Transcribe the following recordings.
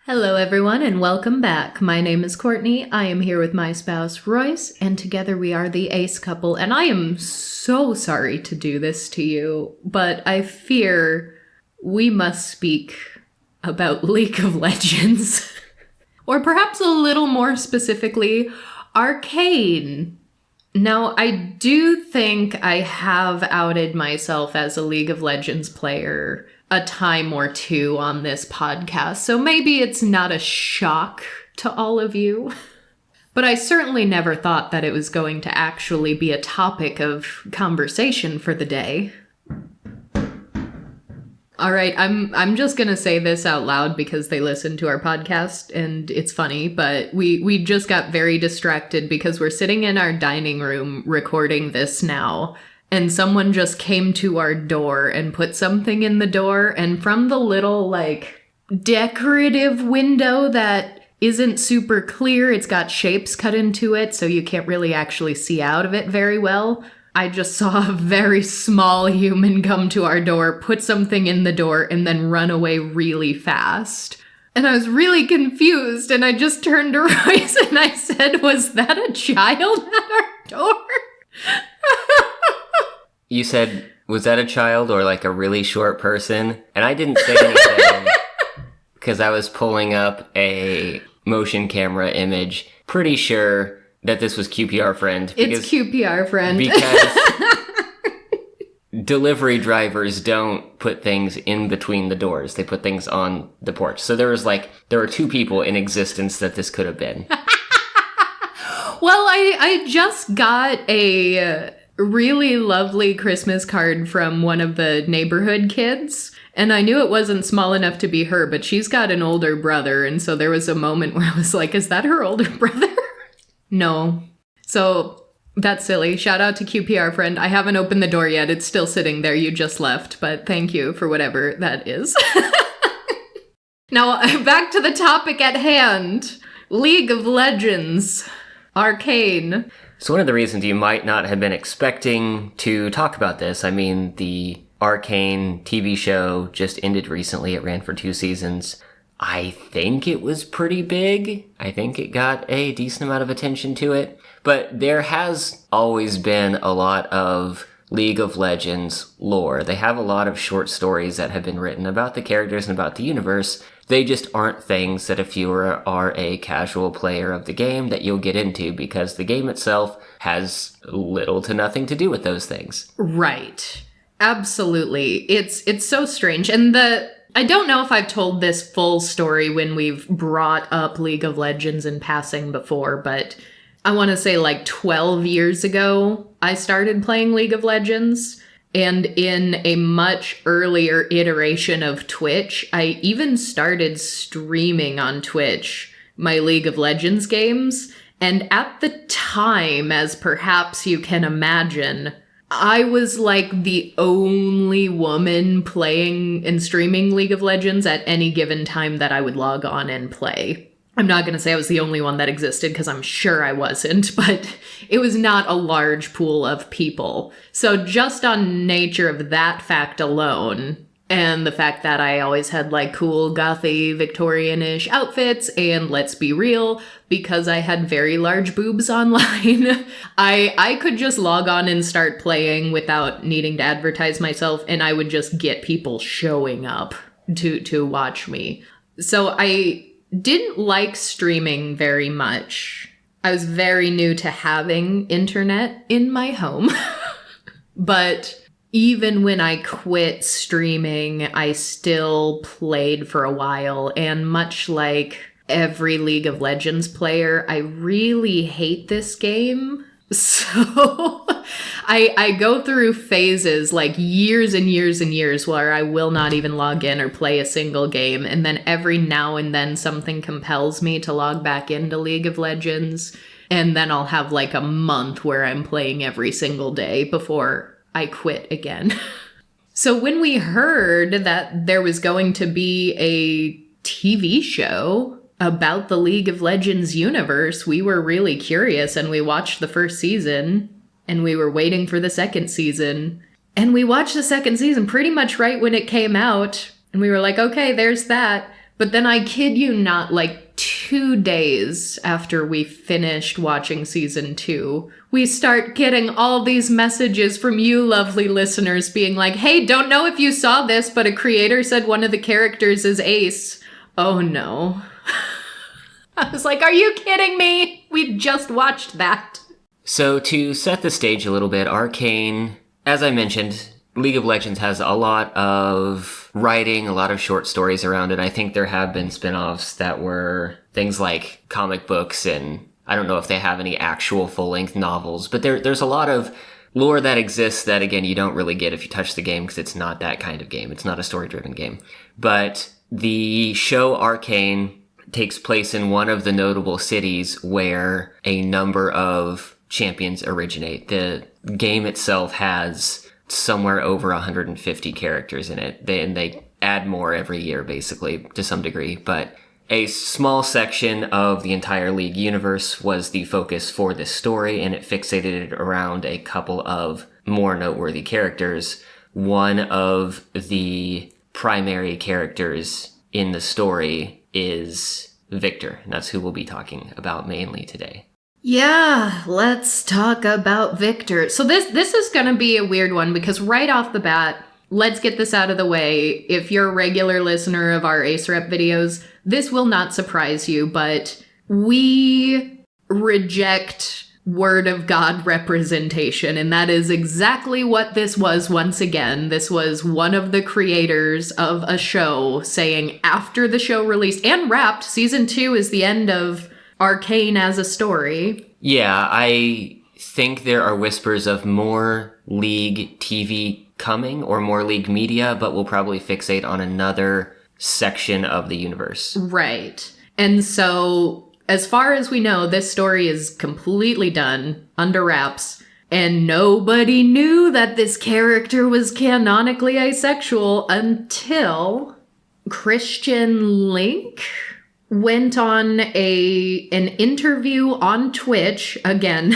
Hello everyone and welcome back. My name is Courtney. I am here with my spouse Royce and together we are the Ace couple, and I am so sorry to do this to you, but I fear we must speak about League of Legends. Or perhaps a little more specifically, Arcane. Now, I do think I have outed myself as a League of Legends player a time or two on this podcast, so maybe it's not a shock to all of you. But I certainly never thought that it was going to actually be a topic of conversation for the day. All right, I'm just gonna say this out loud because they listen to our podcast and it's funny, but we just got very distracted because we're sitting in our dining room recording this now, and someone just came to our door and put something in the door, and from the little, decorative window that isn't super clear, it's got shapes cut into it, so you can't really actually see out of it very well. I just saw a very small human come to our door, put something in the door, and then run away really fast. And I was really confused, and I just turned to Royce and I said, "Was that a child at our door?" You said, "Was that a child or like a really short person?" And I didn't say anything because I was pulling up a motion camera image, pretty sure that this was QPR friend. It's QPR friend. Because delivery drivers don't put things in between the doors. They put things on the porch. So there were two people in existence that this could have been. Well, I just got a really lovely Christmas card from one of the neighborhood kids. And I knew it wasn't small enough to be her, but she's got an older brother. And so there was a moment where I was like, is that her older brother? No. So that's silly. Shout out to QPR friend. I haven't opened the door yet. It's still sitting there. You just left, but thank you for whatever that is. Now, back to the topic at hand. League of Legends. Arcane. So one of the reasons you might not have been expecting to talk about this, I mean, the Arcane TV show just ended recently. It ran for 2 seasons. I think it was pretty big. I think it got a decent amount of attention to it. But there has always been a lot of League of Legends lore. They have a lot of short stories that have been written about the characters and about the universe. They just aren't things that if you are a casual player of the game that you'll get into, because the game itself has little to nothing to do with those things. Right. Absolutely. It's so strange. And I don't know if I've told this full story when we've brought up League of Legends in passing before, but I want to say 12 years ago, I started playing League of Legends. And in a much earlier iteration of Twitch, I even started streaming on Twitch my League of Legends games. And at the time, as perhaps you can imagine, I was the only woman playing and streaming League of Legends at any given time that I would log on and play. I'm not going to say I was the only one that existed because I'm sure I wasn't, but it was not a large pool of people. So just on nature of that fact alone, and the fact that I always had cool gothy Victorian-ish outfits, and let's be real, because I had very large boobs online, I could just log on and start playing without needing to advertise myself, and I would just get people showing up to watch me. So I didn't like streaming very much. I was very new to having internet in my home. But even when I quit streaming, I still played for a while. And much like every League of Legends player, I really hate this game. So I go through phases, years and years and years, where I will not even log in or play a single game. And then every now and then something compels me to log back into League of Legends. And then I'll have a month where I'm playing every single day before I quit again. So when we heard that there was going to be a TV show about the League of Legends universe, we were really curious, and we watched the first season, and we were waiting for the second season. And we watched the second season pretty much right when it came out, and we were like, okay, there's that. But then I kid you not, like 2 days after we finished watching season 2, we start getting all these messages from you lovely listeners being like, hey, don't know if you saw this, but a creator said one of the characters is Ace. Oh no. I was like, are you kidding me? We just watched that. So to set the stage a little bit, Arcane, as I mentioned, League of Legends has a lot of writing, a lot of short stories around it. I think there have been spin-offs that were things like comic books, and I don't know if they have any actual full-length novels, but there's a lot of lore that exists that, again, you don't really get if you touch the game because it's not that kind of game. It's not a story-driven game. But the show Arcane takes place in one of the notable cities where a number of champions originate. The game itself has somewhere over 150 characters in it. They add more every year, basically, to some degree. But a small section of the entire League universe was the focus for this story, and it fixated around a couple of more noteworthy characters. One of the primary characters in the story is Viktor, and that's who we'll be talking about mainly today. Yeah, let's talk about Viktor. So this is going to be a weird one because right off the bat, let's get this out of the way. If you're a regular listener of our Ace Rep videos, this will not surprise you, but we reject Word of God representation, and that is exactly what this was once again. This was one of the creators of a show saying after the show released and wrapped, season 2 is the end of Arcane as a story. Yeah, I think there are whispers of more League TV coming or more League media, but we'll probably fixate on another section of the universe. Right. And so, as far as we know, this story is completely done, under wraps, and nobody knew that this character was canonically asexual until Christian Link went on an interview on Twitch. Again,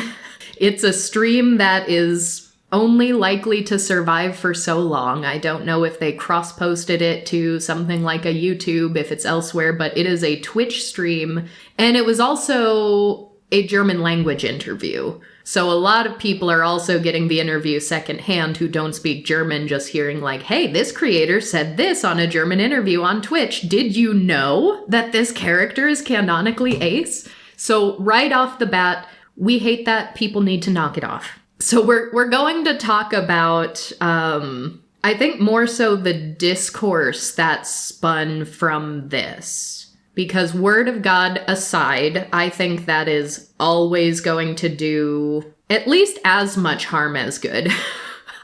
it's a stream that is only likely to survive for so long. I don't know if they cross-posted it to something like a YouTube, if it's elsewhere, but it is a Twitch stream. And it was also a German language interview. So a lot of people are also getting the interview secondhand who don't speak German, just hearing like, hey, this creator said this on a German interview on Twitch. Did you know that this character is canonically Ace? So right off the bat, we hate that. People need to knock it off. So we're going to talk about, I think more so the discourse that spun from this. Because Word of God aside, I think that is always going to do at least as much harm as good.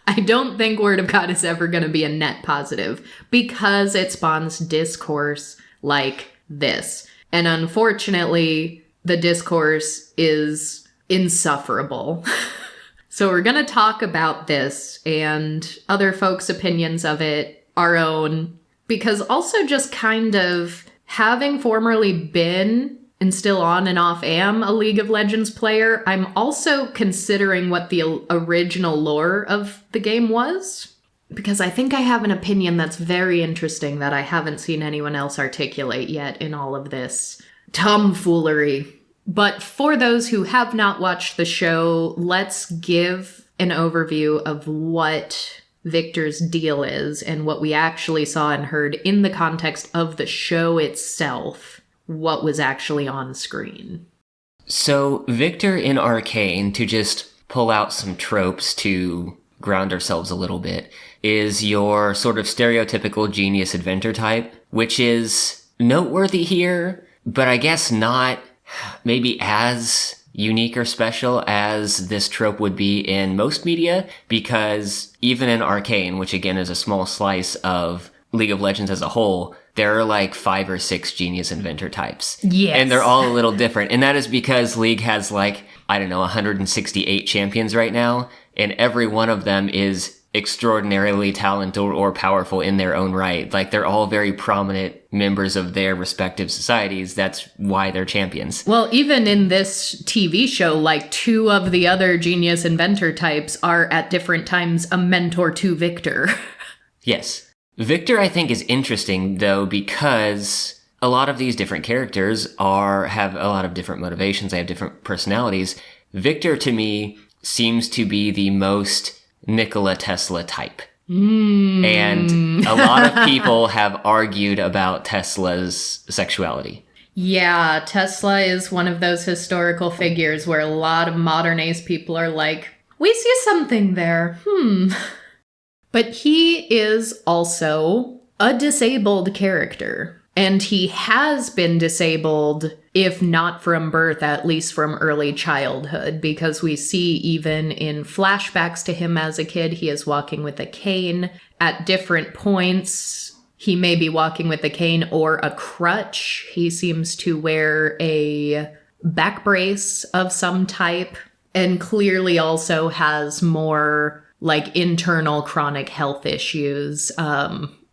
I don't think Word of God is ever going to be a net positive because it spawns discourse like this. And unfortunately, the discourse is insufferable. So we're going to talk about this and other folks' opinions of it, our own, because also just kind of having formerly been and still on and off am a League of Legends player, I'm also considering what the original lore of the game was. Because I think I have an opinion that's very interesting that I haven't seen anyone else articulate yet in all of this tomfoolery. But for those who have not watched the show, let's give an overview of what Viktor's deal is and what we actually saw and heard in the context of the show itself, what was actually on screen. So Viktor in Arcane, to just pull out some tropes to ground ourselves a little bit, is your sort of stereotypical genius inventor type, which is noteworthy here, but I guess not maybe as unique or special as this trope would be in most media, because even in Arcane, which again is a small slice of League of Legends as a whole, there are like 5 or 6 genius inventor types. Yes. And they're all a little different. And that is because League has like, I don't know, 168 champions right now, and every one of them is extraordinarily talented or powerful in their own right. Like, they're all very prominent members of their respective societies. That's why they're champions. Well, even in this TV show, like 2 of the other genius inventor types are at different times a mentor to Viktor. Yes. Viktor, I think, is interesting, though, because a lot of these different characters have a lot of different motivations. They have different personalities. Viktor, to me, seems to be the most Nikola Tesla type. And a lot of people have argued about Tesla's sexuality. Yeah, Tesla is one of those historical figures where a lot of modern ace people are like, we see something there. But he is also a disabled character. And he has been disabled, if not from birth, at least from early childhood, because we see even in flashbacks to him as a kid, he is walking with a cane. At different points, he may be walking with a cane or a crutch. He seems to wear a back brace of some type, and clearly also has more like internal chronic health issues,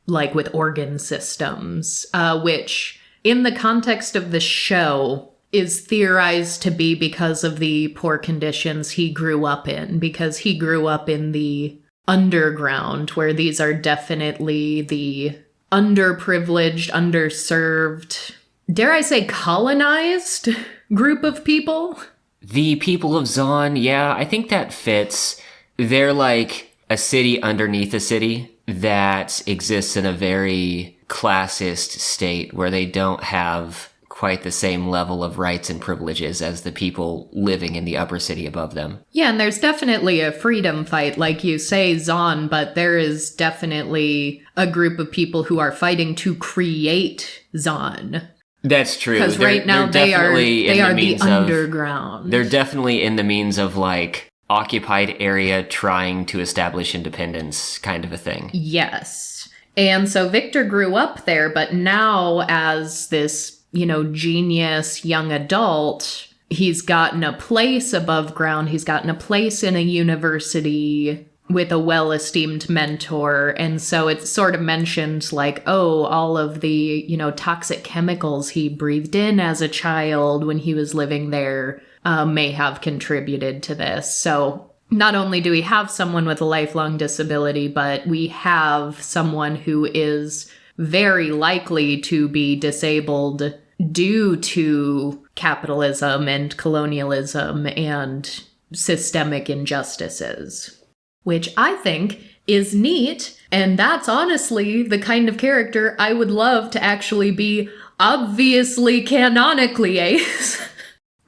like with organ systems, which in the context of the show is theorized to be because of the poor conditions he grew up in, because he grew up in the underground, where these are definitely the underprivileged, underserved, dare I say colonized group of people. The people of Zon, yeah, I think that fits. They're like a city underneath a city that exists in a very classist state where they don't have quite the same level of rights and privileges as the people living in the upper city above them. Yeah, and there's definitely a freedom fight, like you say, Zon, but there is definitely a group of people who are fighting to create Zon. That's true. Because right now they are the underground. They're definitely in the means of like occupied area trying to establish independence kind of a thing. Yes. And so Viktor grew up there, but now as this, genius young adult, he's gotten a place above ground. He's gotten a place in a university with a well-esteemed mentor. And so it's sort of mentioned like, oh, all of the, toxic chemicals he breathed in as a child when he was living there may have contributed to this. So not only do we have someone with a lifelong disability, but we have someone who is very likely to be disabled due to capitalism and colonialism and systemic injustices, which I think is neat. And that's honestly the kind of character I would love to actually be obviously canonically ace.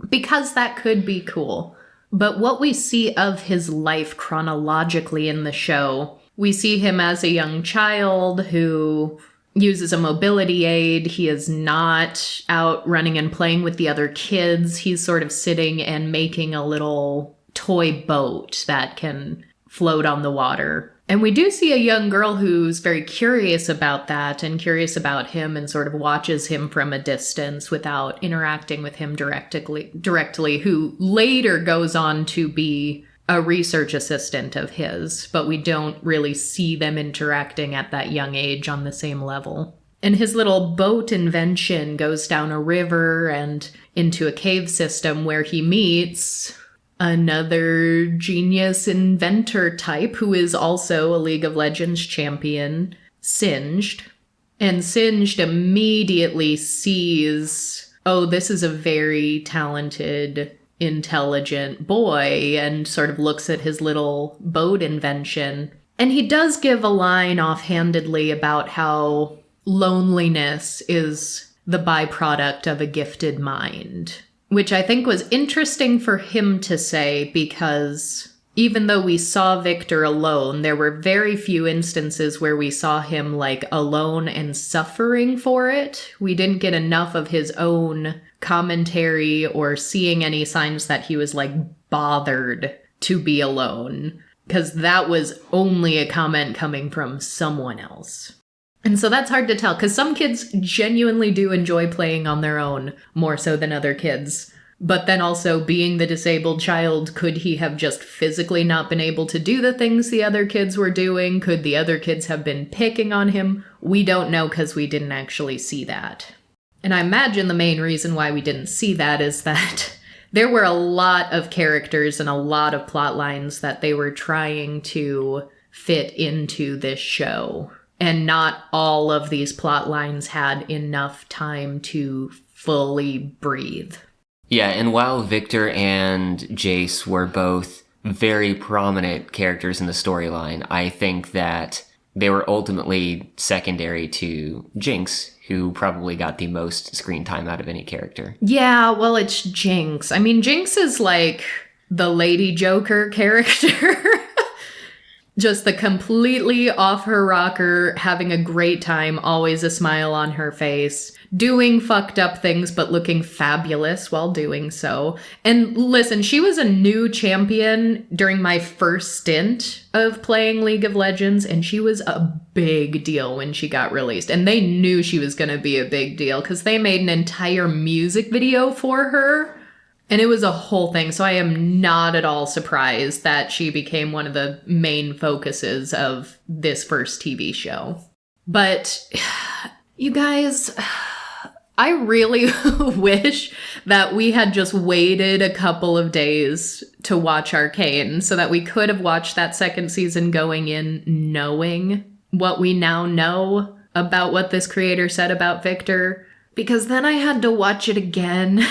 Because that could be cool. But what we see of his life chronologically in the show, we see him as a young child who uses a mobility aid. He is not out running and playing with the other kids. He's sort of sitting and making a little toy boat that can float on the water. And we do see a young girl who's very curious about that and curious about him and sort of watches him from a distance without interacting with him directly, who later goes on to be a research assistant of his, but we don't really see them interacting at that young age on the same level. And his little boat invention goes down a river and into a cave system where he meets another genius inventor type who is also a League of Legends champion, Singed. And Singed immediately sees, oh, this is a very talented, intelligent boy, and sort of looks at his little boat invention. And he does give a line offhandedly about how loneliness is the byproduct of a gifted mind, which I think was interesting for him to say, because even though we saw Viktor alone, there were very few instances where we saw him like alone and suffering for it. We didn't get enough of his own commentary or seeing any signs that he was like bothered to be alone, because that was only a comment coming from someone else. And so that's hard to tell, because some kids genuinely do enjoy playing on their own more so than other kids. But then also, being the disabled child, could he have just physically not been able to do the things the other kids were doing? Could the other kids have been picking on him? We don't know, because we didn't actually see that. And I imagine the main reason why we didn't see that is that there were a lot of characters and a lot of plot lines that they were trying to fit into this show. and not all of these plot lines had enough time to fully breathe. Yeah, and while Viktor and Jayce were both very prominent characters in the storyline, I think that they were ultimately secondary to Jinx, who probably got the most screen time out of any character. Yeah, well, it's Jinx. I mean, Jinx is like the Lady Joker character. Just the completely off her rocker, having a great time, always a smile on her face, doing fucked up things but looking fabulous while doing so. And listen, she was a new champion during my first stint of playing League of Legends, and she was a big deal when she got released. And they knew she was going to be a big deal because they made an entire music video for her. And it was a whole thing, so I am not at all surprised that she became one of the main focuses of this first TV show. But, you guys, I really wish that we had just waited a couple of days to watch Arcane so that we could have watched that second season going in knowing what we now know about what this creator said about Viktor, because then I had to watch it again.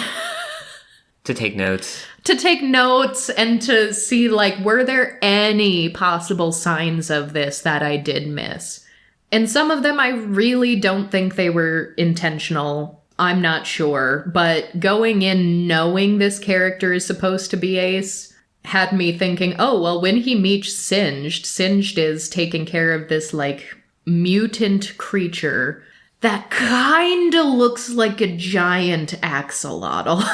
To take notes. To take notes and to see, like, were there any possible signs of this that I did miss? And some of them I really don't think they were intentional. I'm not sure. But going in knowing this character is supposed to be Ace had me thinking, oh, well, when he meets Singed is taking care of this, like, mutant creature that kinda looks like a giant axolotl.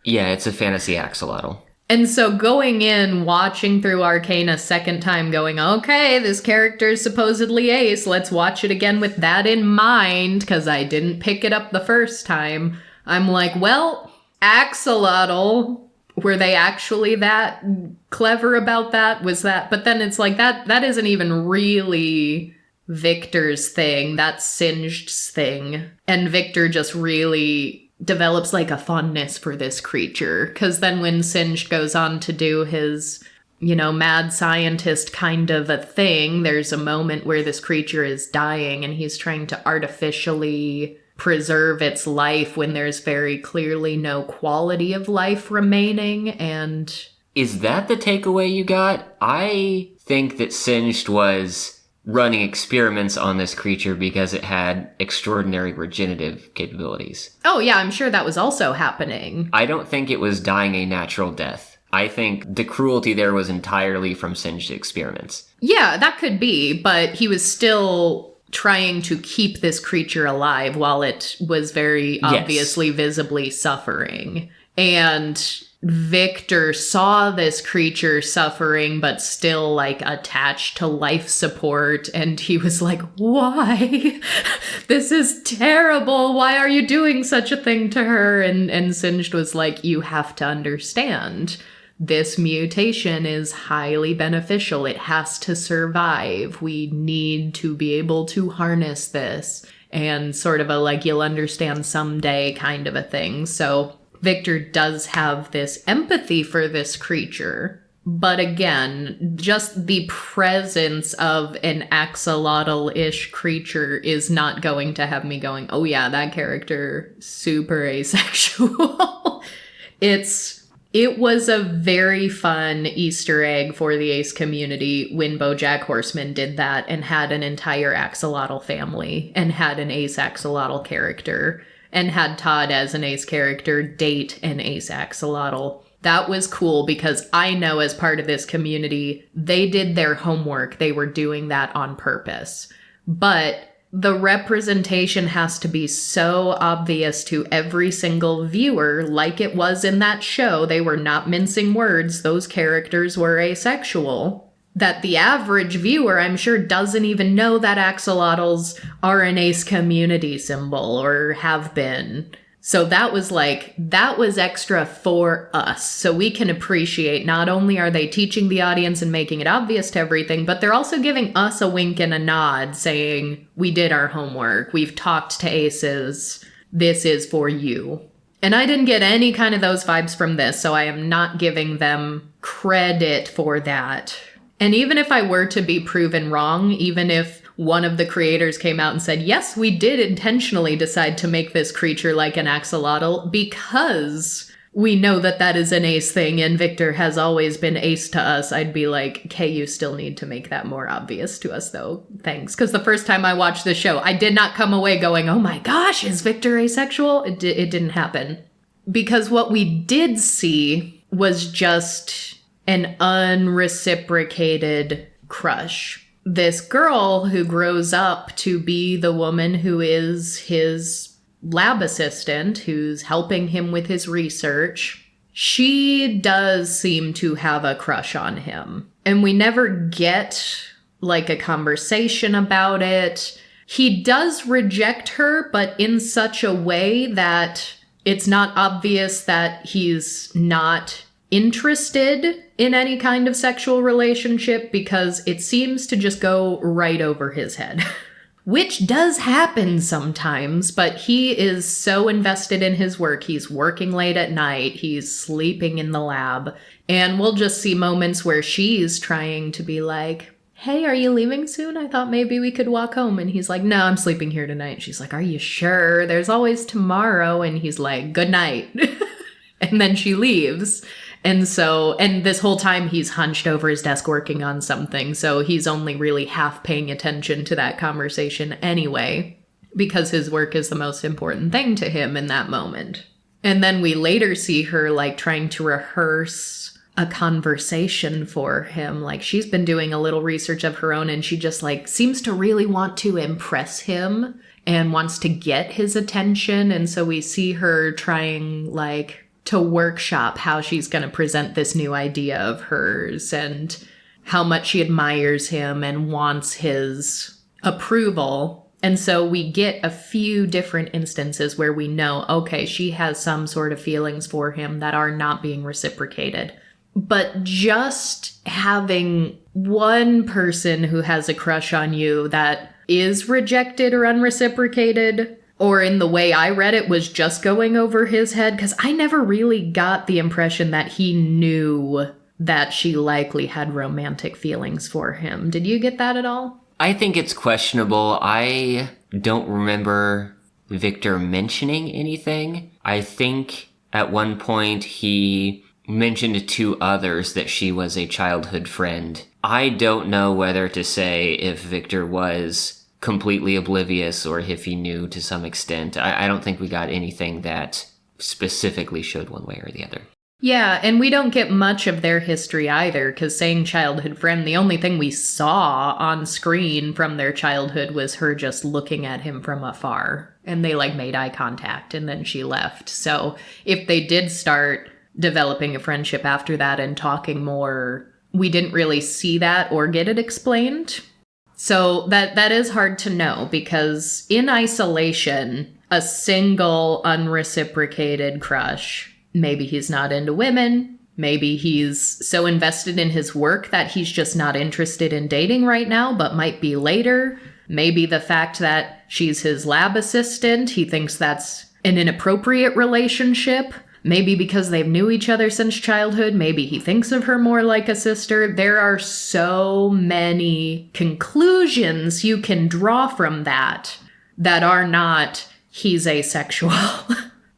Yeah, it's a fantasy axolotl. And so going in, watching through Arcane a second time, going, okay, this character is supposedly Ace, let's watch it again with that in mind, because I didn't pick it up the first time. I'm like, well, axolotl, were they actually that clever about that? Was that? But then it's like, that isn't even really Viktor's thing, that's Singed's thing. And Viktor just really develops like a fondness for this creature, because then when Singed goes on to do his, mad scientist kind of a thing, there's a moment where this creature is dying and he's trying to artificially preserve its life when there's very clearly no quality of life remaining. And is that the takeaway you got? I think that Singed was running experiments on this creature because it had extraordinary regenerative capabilities. Oh yeah, I'm sure that was also happening. I don't think it was dying a natural death. I think the cruelty there was entirely from Singed experiments. Yeah, that could be, but he was still trying to keep this creature alive while it was very obviously visibly suffering. And Viktor saw this creature suffering, but still, like, attached to life support, and he was like, why? This is terrible. Why are you doing such a thing to her? And Singed was like, you have to understand. This mutation is highly beneficial. It has to survive. We need to be able to harness this. And sort of a, like, you'll understand someday kind of a thing. So Viktor does have this empathy for this creature, but again, just the presence of an axolotl-ish creature is not going to have me going, oh yeah, that character, super asexual. It was a very fun Easter egg for the Ace community when BoJack Horseman did that and had an entire axolotl family and had an Ace axolotl character. And had Todd as an Ace character date an Ace axolotl. That was cool because I know as part of this community, they did their homework. They were doing that on purpose. But the representation has to be so obvious to every single viewer, like it was in that show. They were not mincing words. Those characters were asexual. That the average viewer, I'm sure, doesn't even know that axolotls are an Ace community symbol or have been. So that was extra for us. So we can appreciate not only are they teaching the audience and making it obvious to everything, but they're also giving us a wink and a nod saying, we did our homework. We've talked to Aces. This is for you. And I didn't get any kind of those vibes from this, so I am not giving them credit for that. And even if I were to be proven wrong, even if one of the creators came out and said, yes, we did intentionally decide to make this creature like an axolotl because we know that that is an ace thing and Viktor has always been ace to us, I'd be like, okay, you still need to make that more obvious to us though. Thanks. Because the first time I watched the show, I did not come away going, oh my gosh, is Viktor asexual? It didn't happen. Because what we did see was just an unreciprocated crush. This girl who grows up to be the woman who is his lab assistant, who's helping him with his research, she does seem to have a crush on him. And we never get, like, a conversation about it. He does reject her, but in such a way that it's not obvious that he's not interested in any kind of sexual relationship because it seems to just go right over his head. Which does happen sometimes, but he is so invested in his work. He's working late at night. He's sleeping in the lab. And we'll just see moments where she's trying to be like, hey, are you leaving soon? I thought maybe we could walk home. And he's like, no, I'm sleeping here tonight. She's like, are you sure? There's always tomorrow. And he's like, good night. And then she leaves. And this whole time he's hunched over his desk working on something. So he's only really half paying attention to that conversation anyway, because his work is the most important thing to him in that moment. And then we later see her like trying to rehearse a conversation for him. Like she's been doing a little research of her own and she just like seems to really want to impress him and wants to get his attention. And so we see her trying like to workshop how she's going to present this new idea of hers and how much she admires him and wants his approval. And so we get a few different instances where we know, okay, she has some sort of feelings for him that are not being reciprocated. But just having one person who has a crush on you that is rejected or unreciprocated, or in the way I read it, was just going over his head, because I never really got the impression that he knew that she likely had romantic feelings for him. Did you get that at all? I think it's questionable. I don't remember Viktor mentioning anything. I think at one point he mentioned to others that she was a childhood friend. I don't know whether to say if Viktor was completely oblivious or if he knew to some extent. I don't think we got anything that specifically showed one way or the other. Yeah, and we don't get much of their history either, because saying childhood friend, the only thing we saw on screen from their childhood was her just looking at him from afar. And they like made eye contact and then she left. So if they did start developing a friendship after that and talking more, we didn't really see that or get it explained. So that is hard to know, because in isolation, a single unreciprocated crush, maybe he's not into women, maybe he's so invested in his work that he's just not interested in dating right now, but might be later. Maybe the fact that she's his lab assistant, he thinks that's an inappropriate relationship. Maybe because they knew each other since childhood, maybe he thinks of her more like a sister. There are so many conclusions you can draw from that are not, he's asexual.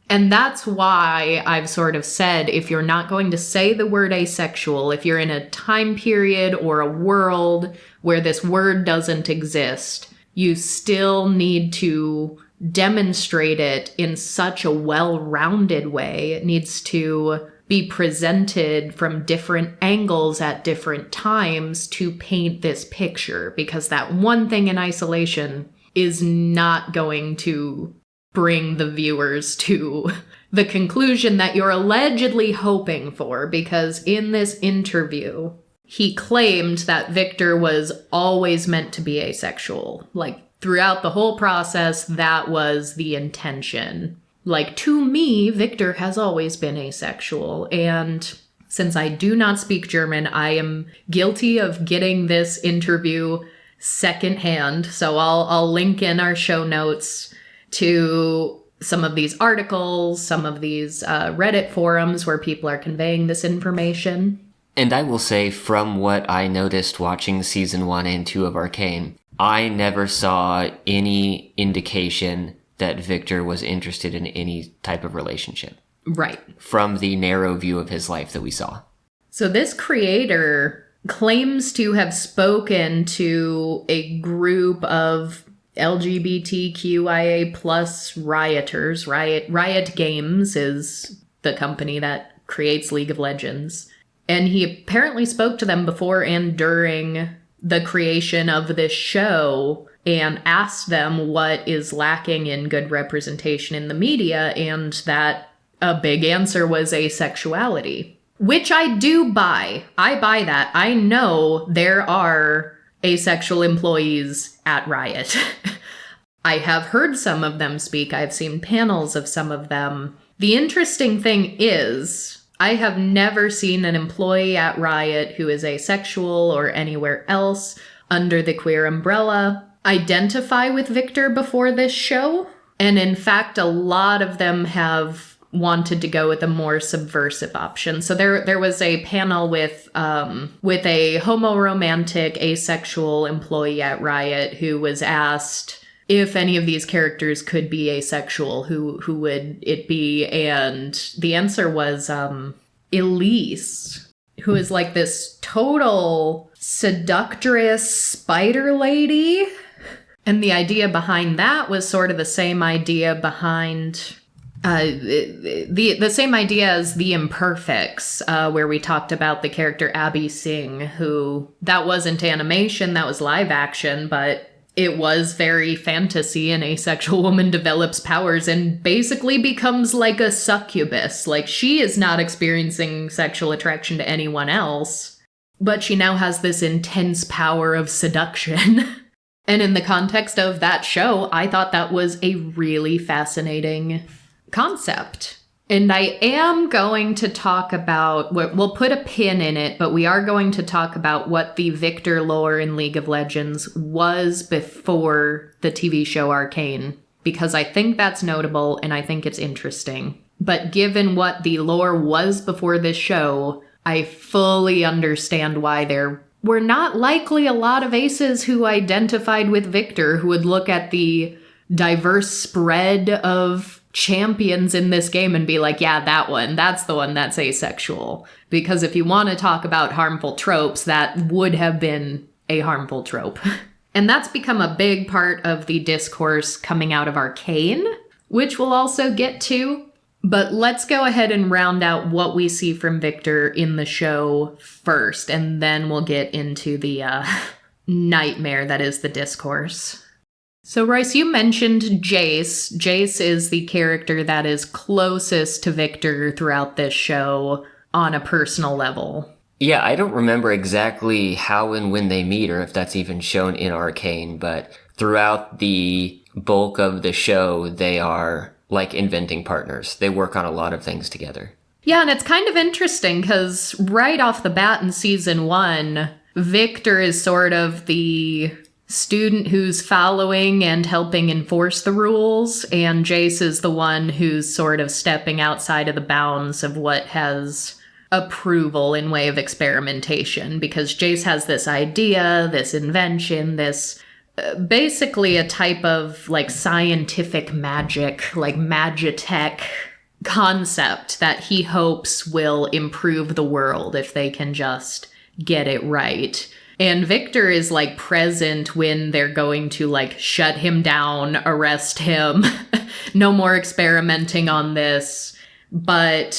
And that's why I've sort of said, if you're not going to say the word asexual, if you're in a time period or a world where this word doesn't exist, you still need to demonstrate it in such a well-rounded way. It needs to be presented from different angles at different times to paint this picture, because that one thing in isolation is not going to bring the viewers to the conclusion that you're allegedly hoping for, because in this interview, he claimed that Viktor was always meant to be asexual. Like, throughout the whole process, that was the intention. Like, to me, Viktor has always been asexual, and since I do not speak German, I am guilty of getting this interview secondhand, so I'll link in our show notes to some of these articles, some of these Reddit forums where people are conveying this information. And I will say, from what I noticed watching season 1 and 2 of Arcane, I never saw any indication that Viktor was interested in any type of relationship. Right. From the narrow view of his life that we saw. So this creator claims to have spoken to a group of LGBTQIA plus rioters. Riot Games is the company that creates League of Legends. And he apparently spoke to them before and during the creation of this show and asked them what is lacking in good representation in the media, and that a big answer was asexuality. Which I do buy. I buy that. I know there are asexual employees at Riot. I have heard some of them speak. I've seen panels of some of them. The interesting thing is, I have never seen an employee at Riot who is asexual or anywhere else under the queer umbrella identify with Viktor before this show. And in fact, a lot of them have wanted to go with a more subversive option. So there was a panel with a homoromantic asexual employee at Riot who was asked if any of these characters could be asexual, who would it be? And the answer was Elise, who is like this total seductress spider lady. And the idea behind that was sort of the same idea behind the same idea as The Imperfects, where we talked about the character Abby Singh, who that wasn't animation, that was live action, but it was very fantasy. An asexual woman develops powers and basically becomes like a succubus. Like, she is not experiencing sexual attraction to anyone else, but she now has this intense power of seduction. And in the context of that show, I thought that was a really fascinating concept. And I am going to talk about, we'll put a pin in it, but we are going to talk about what the Viktor lore in League of Legends was before the TV show Arcane, because I think that's notable and I think it's interesting. But given what the lore was before this show, I fully understand why there were not likely a lot of aces who identified with Viktor, who would look at the diverse spread of champions in this game and be like, yeah, that's the one that's asexual. Because if you want to talk about harmful tropes, that would have been a harmful trope. And that's become a big part of the discourse coming out of Arcane, which we'll also get to. But let's go ahead and round out what we see from Viktor in the show first, and then we'll get into the nightmare that is the discourse. So, Royce, you mentioned Jayce. Jayce is the character that is closest to Viktor throughout this show on a personal level. Yeah, I don't remember exactly how and when they meet, or if that's even shown in Arcane, but throughout the bulk of the show, they are like inventing partners. They work on a lot of things together. Yeah, and it's kind of interesting because right off the bat in season 1, Viktor is sort of the student who's following and helping enforce the rules, and Jayce is the one who's sort of stepping outside of the bounds of what has approval in way of experimentation, because Jayce has this idea, this invention, this basically a type of like scientific magic, like magitech concept that he hopes will improve the world if they can just get it right. And Viktor is like present when they're going to like shut him down, arrest him, no more experimenting on this. But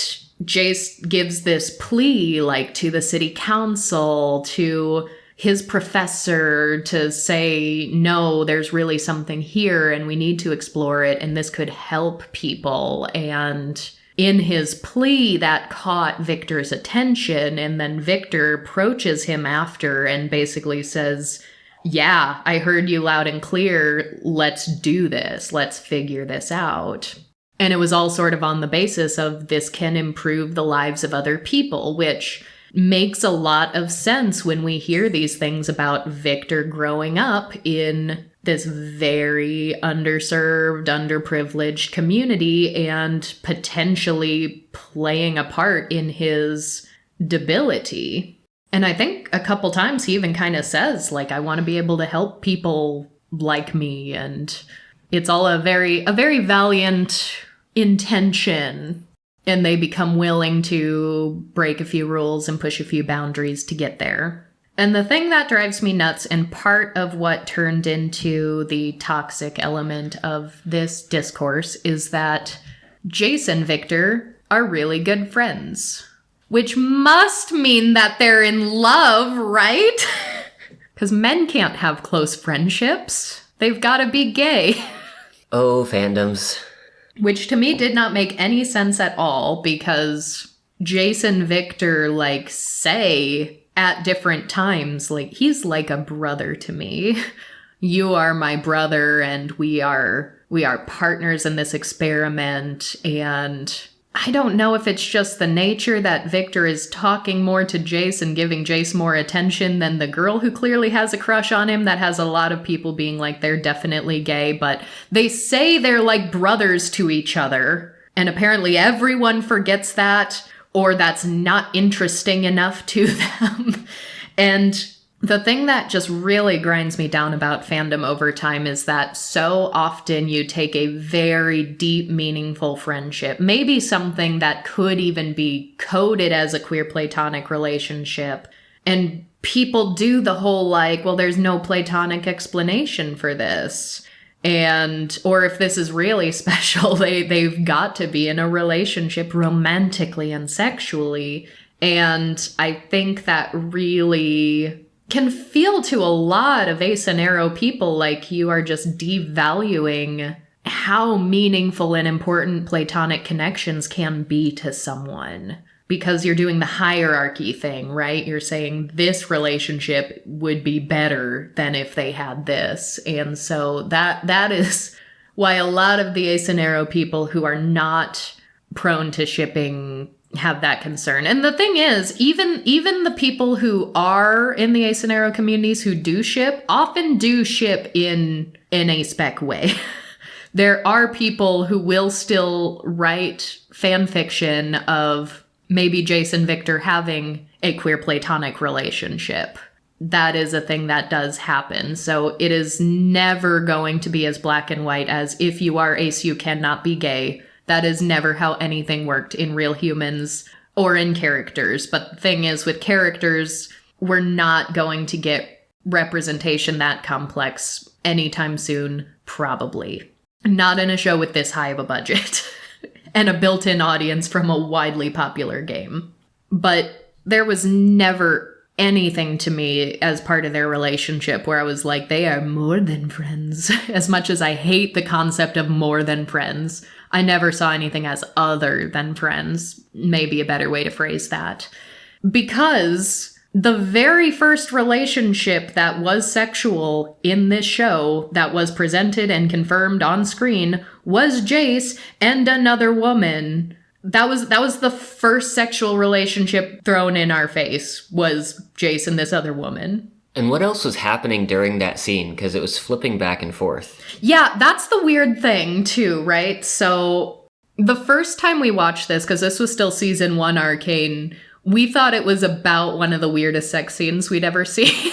Jayce gives this plea like to the city council, to his professor, to say, no, there's really something here and we need to explore it and this could help people. And in his plea, that caught Viktor's attention, and then Viktor approaches him after and basically says, yeah, I heard you loud and clear, let's do this, let's figure this out. And it was all sort of on the basis of this can improve the lives of other people, which makes a lot of sense when we hear these things about Viktor growing up in this very underserved, underprivileged community and potentially playing a part in his debility. And I think a couple times he even kind of says, like, I want to be able to help people like me. And it's all a very valiant intention. And they become willing to break a few rules and push a few boundaries to get there. And the thing that drives me nuts, and part of what turned into the toxic element of this discourse, is that Jayce and Viktor are really good friends. Which must mean that they're in love, right? Because men can't have close friendships. They've got to be gay. Oh, fandoms. Which to me did not make any sense at all, because Jayce and Viktor, like, say at different times, like, he's like a brother to me. You are my brother, and we are partners in this experiment, and I don't know if it's just the nature that Viktor is talking more to Jayce and giving Jayce more attention than the girl who clearly has a crush on him, that has a lot of people being like, they're definitely gay, but they say they're like brothers to each other, and apparently everyone forgets that, or that's not interesting enough to them. And the thing that just really grinds me down about fandom over time is that so often you take a very deep, meaningful friendship, maybe something that could even be coded as a queer platonic relationship, and people do the whole like, well, there's no platonic explanation for this. And, or if this is really special, they've got to be in a relationship romantically and sexually. And I think that really can feel to a lot of ace and arrow people like you are just devaluing how meaningful and important platonic connections can be to someone. Because you're doing the hierarchy thing, right? You're saying this relationship would be better than if they had this. And so that is why a lot of the ace and arrow people who are not prone to shipping have that concern. And the thing is, even the people who are in the ace and arrow communities who do ship often do ship in an aspec way. There are people who will still write fan fiction of maybe Jayce and Viktor having a queer platonic relationship. That is a thing that does happen. So it is never going to be as black and white as if you are ace, you cannot be gay. That is never how anything worked in real humans or in characters. But the thing is, with characters, we're not going to get representation that complex anytime soon, probably. Not in a show with this high of a budget and a built-in audience from a widely popular game. But there was never anything to me as part of their relationship where I was like, they are more than friends. As much as I hate the concept of more than friends, I never saw anything as other than friends. Maybe a better way to phrase that. Because the very first relationship that was sexual in this show that was presented and confirmed on screen was Jayce and another woman. That was the first sexual relationship thrown in our face, was Jayce and this other woman. And what else was happening during that scene? Because it was flipping back and forth. Yeah, that's the weird thing, too, right? So the first time we watched this, because this was still season 1 Arcane, we thought it was about one of the weirdest sex scenes we'd ever seen.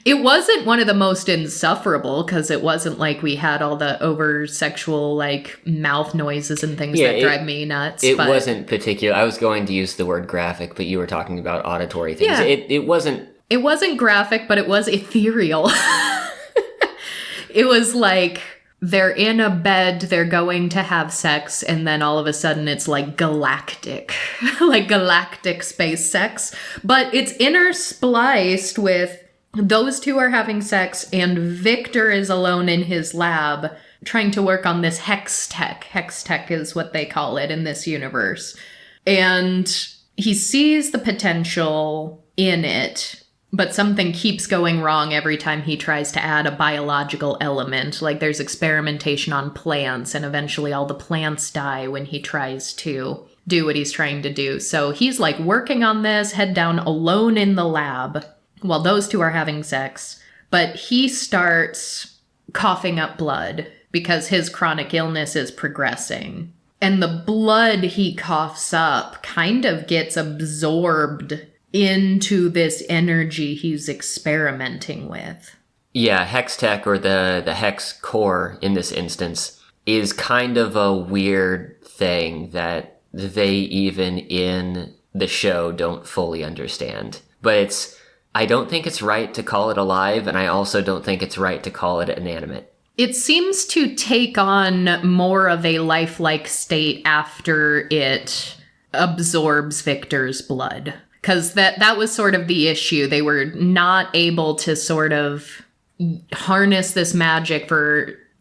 It wasn't one of the most insufferable, because it wasn't like we had all the over-sexual, like, mouth noises and things that drive me nuts. It wasn't particular. I was going to use the word graphic, but you were talking about auditory things. Yeah. It wasn't... It wasn't graphic, but it was ethereal. It was like, they're in a bed, they're going to have sex, and then all of a sudden it's like galactic. Like galactic space sex. But it's interspliced with those two are having sex, and Viktor is alone in his lab trying to work on this Hextech. Hextech is what they call it in this universe. And he sees the potential in it, but something keeps going wrong every time he tries to add a biological element. Like there's experimentation on plants, and eventually all the plants die when he tries to do what he's trying to do. So he's like working on this, head down alone in the lab, while those two are having sex. But he starts coughing up blood because his chronic illness is progressing. And the blood he coughs up kind of gets absorbed into this energy he's experimenting with. Yeah, Hextech, or the Hex core in this instance, is kind of a weird thing that they even in the show don't fully understand. But I don't think it's right to call it alive, and I also don't think it's right to call it inanimate. It seems to take on more of a lifelike state after it absorbs Viktor's blood. Because that was sort of the issue. They were not able to sort of harness this magic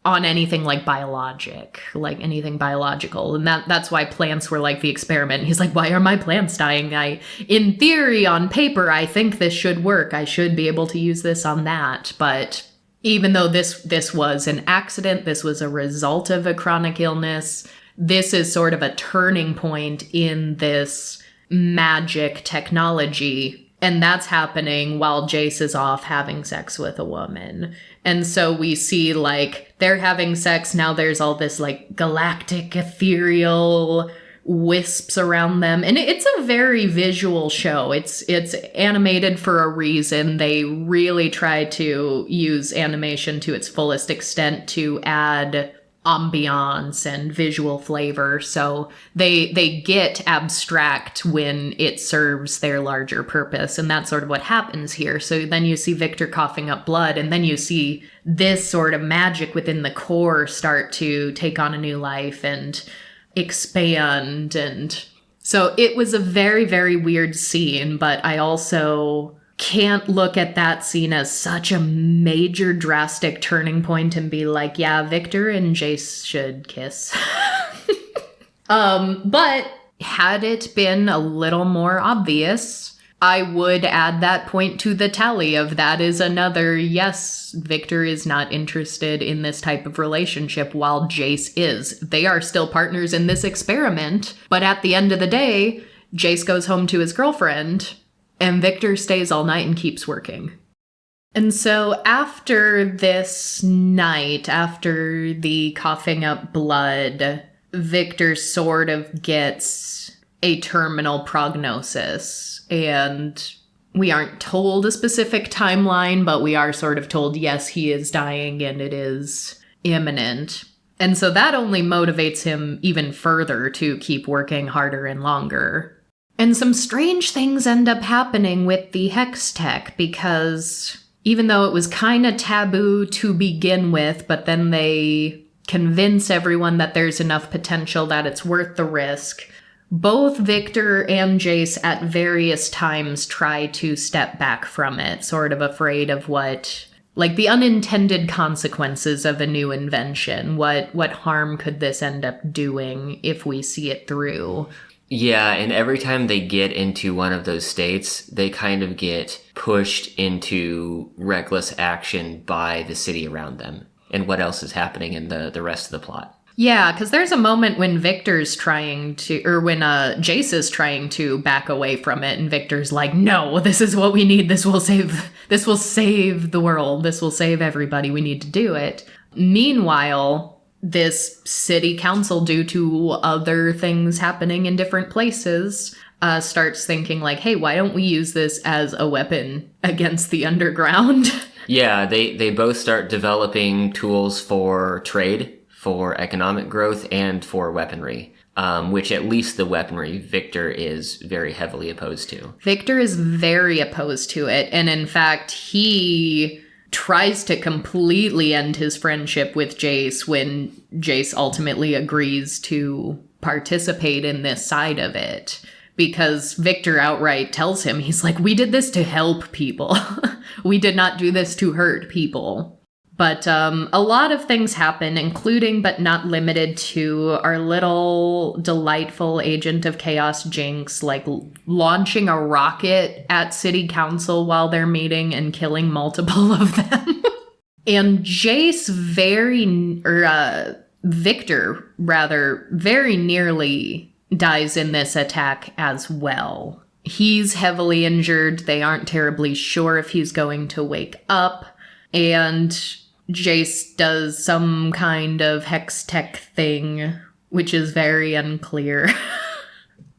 on anything like anything biological. And that's why plants were like the experiment. He's like, why are my plants dying? In theory, on paper, I think this should work. I should be able to use this on that. But even though this was an accident, this was a result of a chronic illness, this is sort of a turning point in this magic technology. And that's happening while Jayce is off having sex with a woman. And so we see, like, they're having sex. Now there's all this, like, galactic, ethereal wisps around them. And it's a very visual show. It's animated for a reason. They really try to use animation to its fullest extent to add ambiance and visual flavor, so they get abstract when it serves their larger purpose, and that's sort of what happens here. So then you see Viktor coughing up blood, and then you see this sort of magic within the core start to take on a new life and expand, and so it was a very, very weird scene, but I also can't look at that scene as such a major drastic turning point and be like, yeah, Viktor and Jayce should kiss. But had it been a little more obvious, I would add that point to the tally of that is another, yes, Viktor is not interested in this type of relationship while Jayce is. They are still partners in this experiment, but at the end of the day, Jayce goes home to his girlfriend, and Viktor stays all night and keeps working. And so after this night, after the coughing up blood, Viktor sort of gets a terminal prognosis. And we aren't told a specific timeline, but we are sort of told, yes, he is dying and it is imminent. And so that only motivates him even further to keep working harder and longer. And some strange things end up happening with the Hextech, because even though it was kind of taboo to begin with, but then they convince everyone that there's enough potential that it's worth the risk, both Viktor and Jayce at various times try to step back from it, sort of afraid of the unintended consequences of a new invention. What harm could this end up doing if we see it through? Yeah, and every time they get into one of those states, they kind of get pushed into reckless action by the city around them and what else is happening in the rest of the plot. Yeah, because there's a moment when Jayce is trying to back away from it, and Viktor's like, no, this is what we need. This will save the world. This will save everybody. We need to do it. Meanwhile, this city council, due to other things happening in different places, starts thinking like, hey, why don't we use this as a weapon against the underground? Yeah, they both start developing tools for trade, for economic growth, and for weaponry, which at least the weaponry Viktor is very heavily opposed to. Viktor is very opposed to it, and in fact, he tries to completely end his friendship with Jayce when Jayce ultimately agrees to participate in this side of it. Because Viktor outright tells him, he's like, we did this to help people. We did not do this to hurt people. But a lot of things happen, including but not limited to our little delightful agent of chaos Jinx, like launching a rocket at city council while they're meeting and killing multiple of them. And Viktor very nearly dies in this attack as well. He's heavily injured. They aren't terribly sure if he's going to wake up. And Jayce does some kind of Hextech thing, which is very unclear.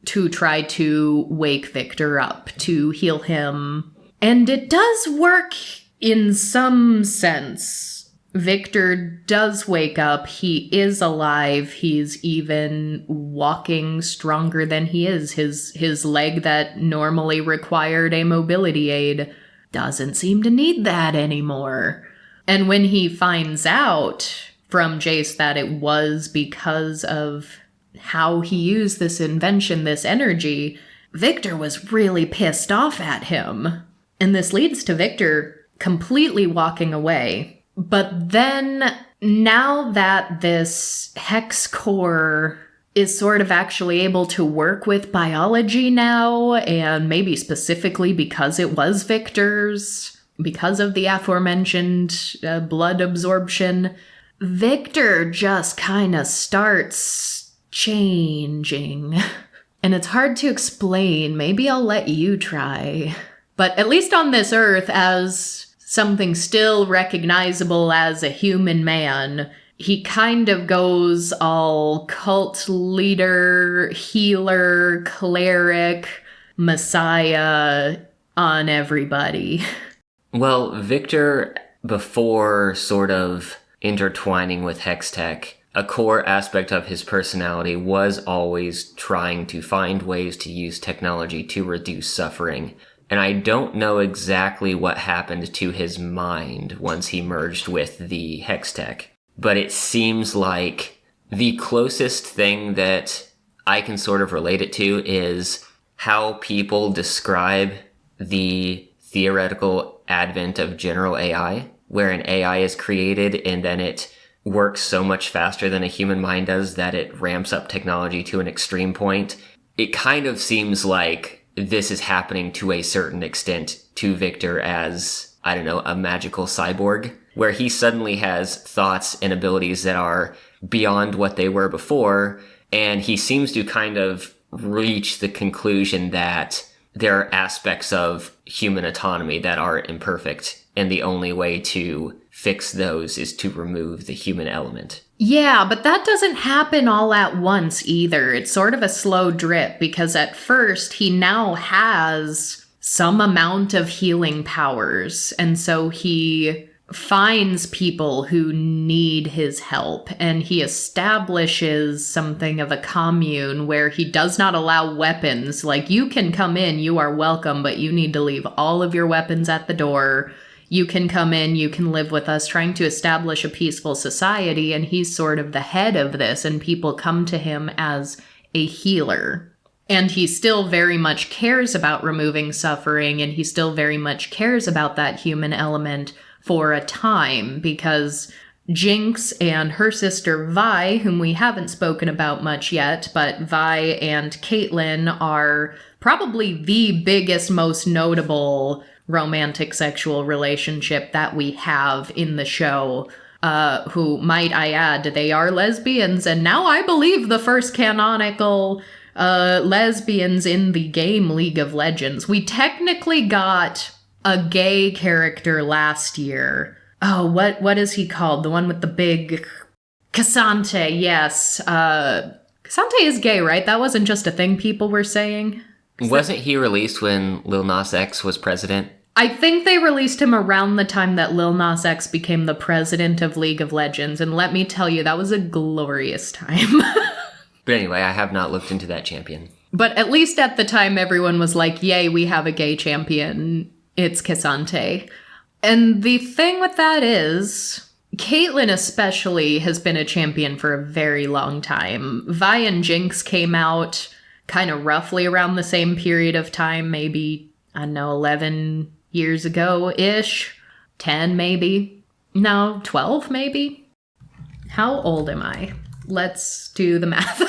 to try to wake Viktor up, to heal him. And it does work in some sense. Viktor does wake up. He is alive. He's even walking stronger than he is. His leg that normally required a mobility aid doesn't seem to need that anymore. And when he finds out from Jayce that it was because of how he used this invention, this energy, Viktor was really pissed off at him. And this leads to Viktor completely walking away. But then, now that this hex core is sort of actually able to work with biology now, and maybe specifically because it was Viktor's, because of the aforementioned blood absorption, Viktor just kind of starts changing. And it's hard to explain. Maybe I'll let you try. But at least on this earth, as something still recognizable as a human man, he kind of goes all cult leader, healer, cleric, messiah on everybody. Well, Viktor, before sort of intertwining with Hextech, a core aspect of his personality was always trying to find ways to use technology to reduce suffering. And I don't know exactly what happened to his mind once he merged with the Hextech, but it seems like the closest thing that I can sort of relate it to is how people describe the theoretical advent of general AI, where an AI is created and then it works so much faster than a human mind does that it ramps up technology to an extreme point. It kind of seems like this is happening to a certain extent to Viktor as, I don't know, a magical cyborg, where he suddenly has thoughts and abilities that are beyond what they were before, and he seems to kind of reach the conclusion that there are aspects of human autonomy that are imperfect, and the only way to fix those is to remove the human element. Yeah, but that doesn't happen all at once either. It's sort of a slow drip, because at first he now has some amount of healing powers, and so he finds people who need his help, and he establishes something of a commune where he does not allow weapons. Like, you can come in, you are welcome, but you need to leave all of your weapons at the door. You can come in, you can live with us, trying to establish a peaceful society, and he's sort of the head of this, and people come to him as a healer. And he still very much cares about removing suffering, and he still very much cares about that human element for a time, because Jinx and her sister Vi, whom we haven't spoken about much yet, but Vi and Caitlyn are probably the biggest, most notable romantic sexual relationship that we have in the show, who, might I add, they are lesbians, and now I believe the first canonical lesbians in the game League of Legends. We technically got a gay character last year. Oh, what is he called? The one with the big... Cassante, yes. Cassante is gay, right? That wasn't just a thing people were saying. Wasn't he released when Lil Nas X was president? I think they released him around the time that Lil Nas X became the president of League of Legends, and let me tell you, that was a glorious time. But anyway, I have not looked into that champion. But at least at the time, everyone was like, yay, we have a gay champion. It's Cassante. And the thing with that is, Caitlyn especially has been a champion for a very long time. Vi and Jinx came out kind of roughly around the same period of time, maybe, I don't know, 11 years ago-ish. 10 maybe. No, 12 maybe. How old am I? Let's do the math.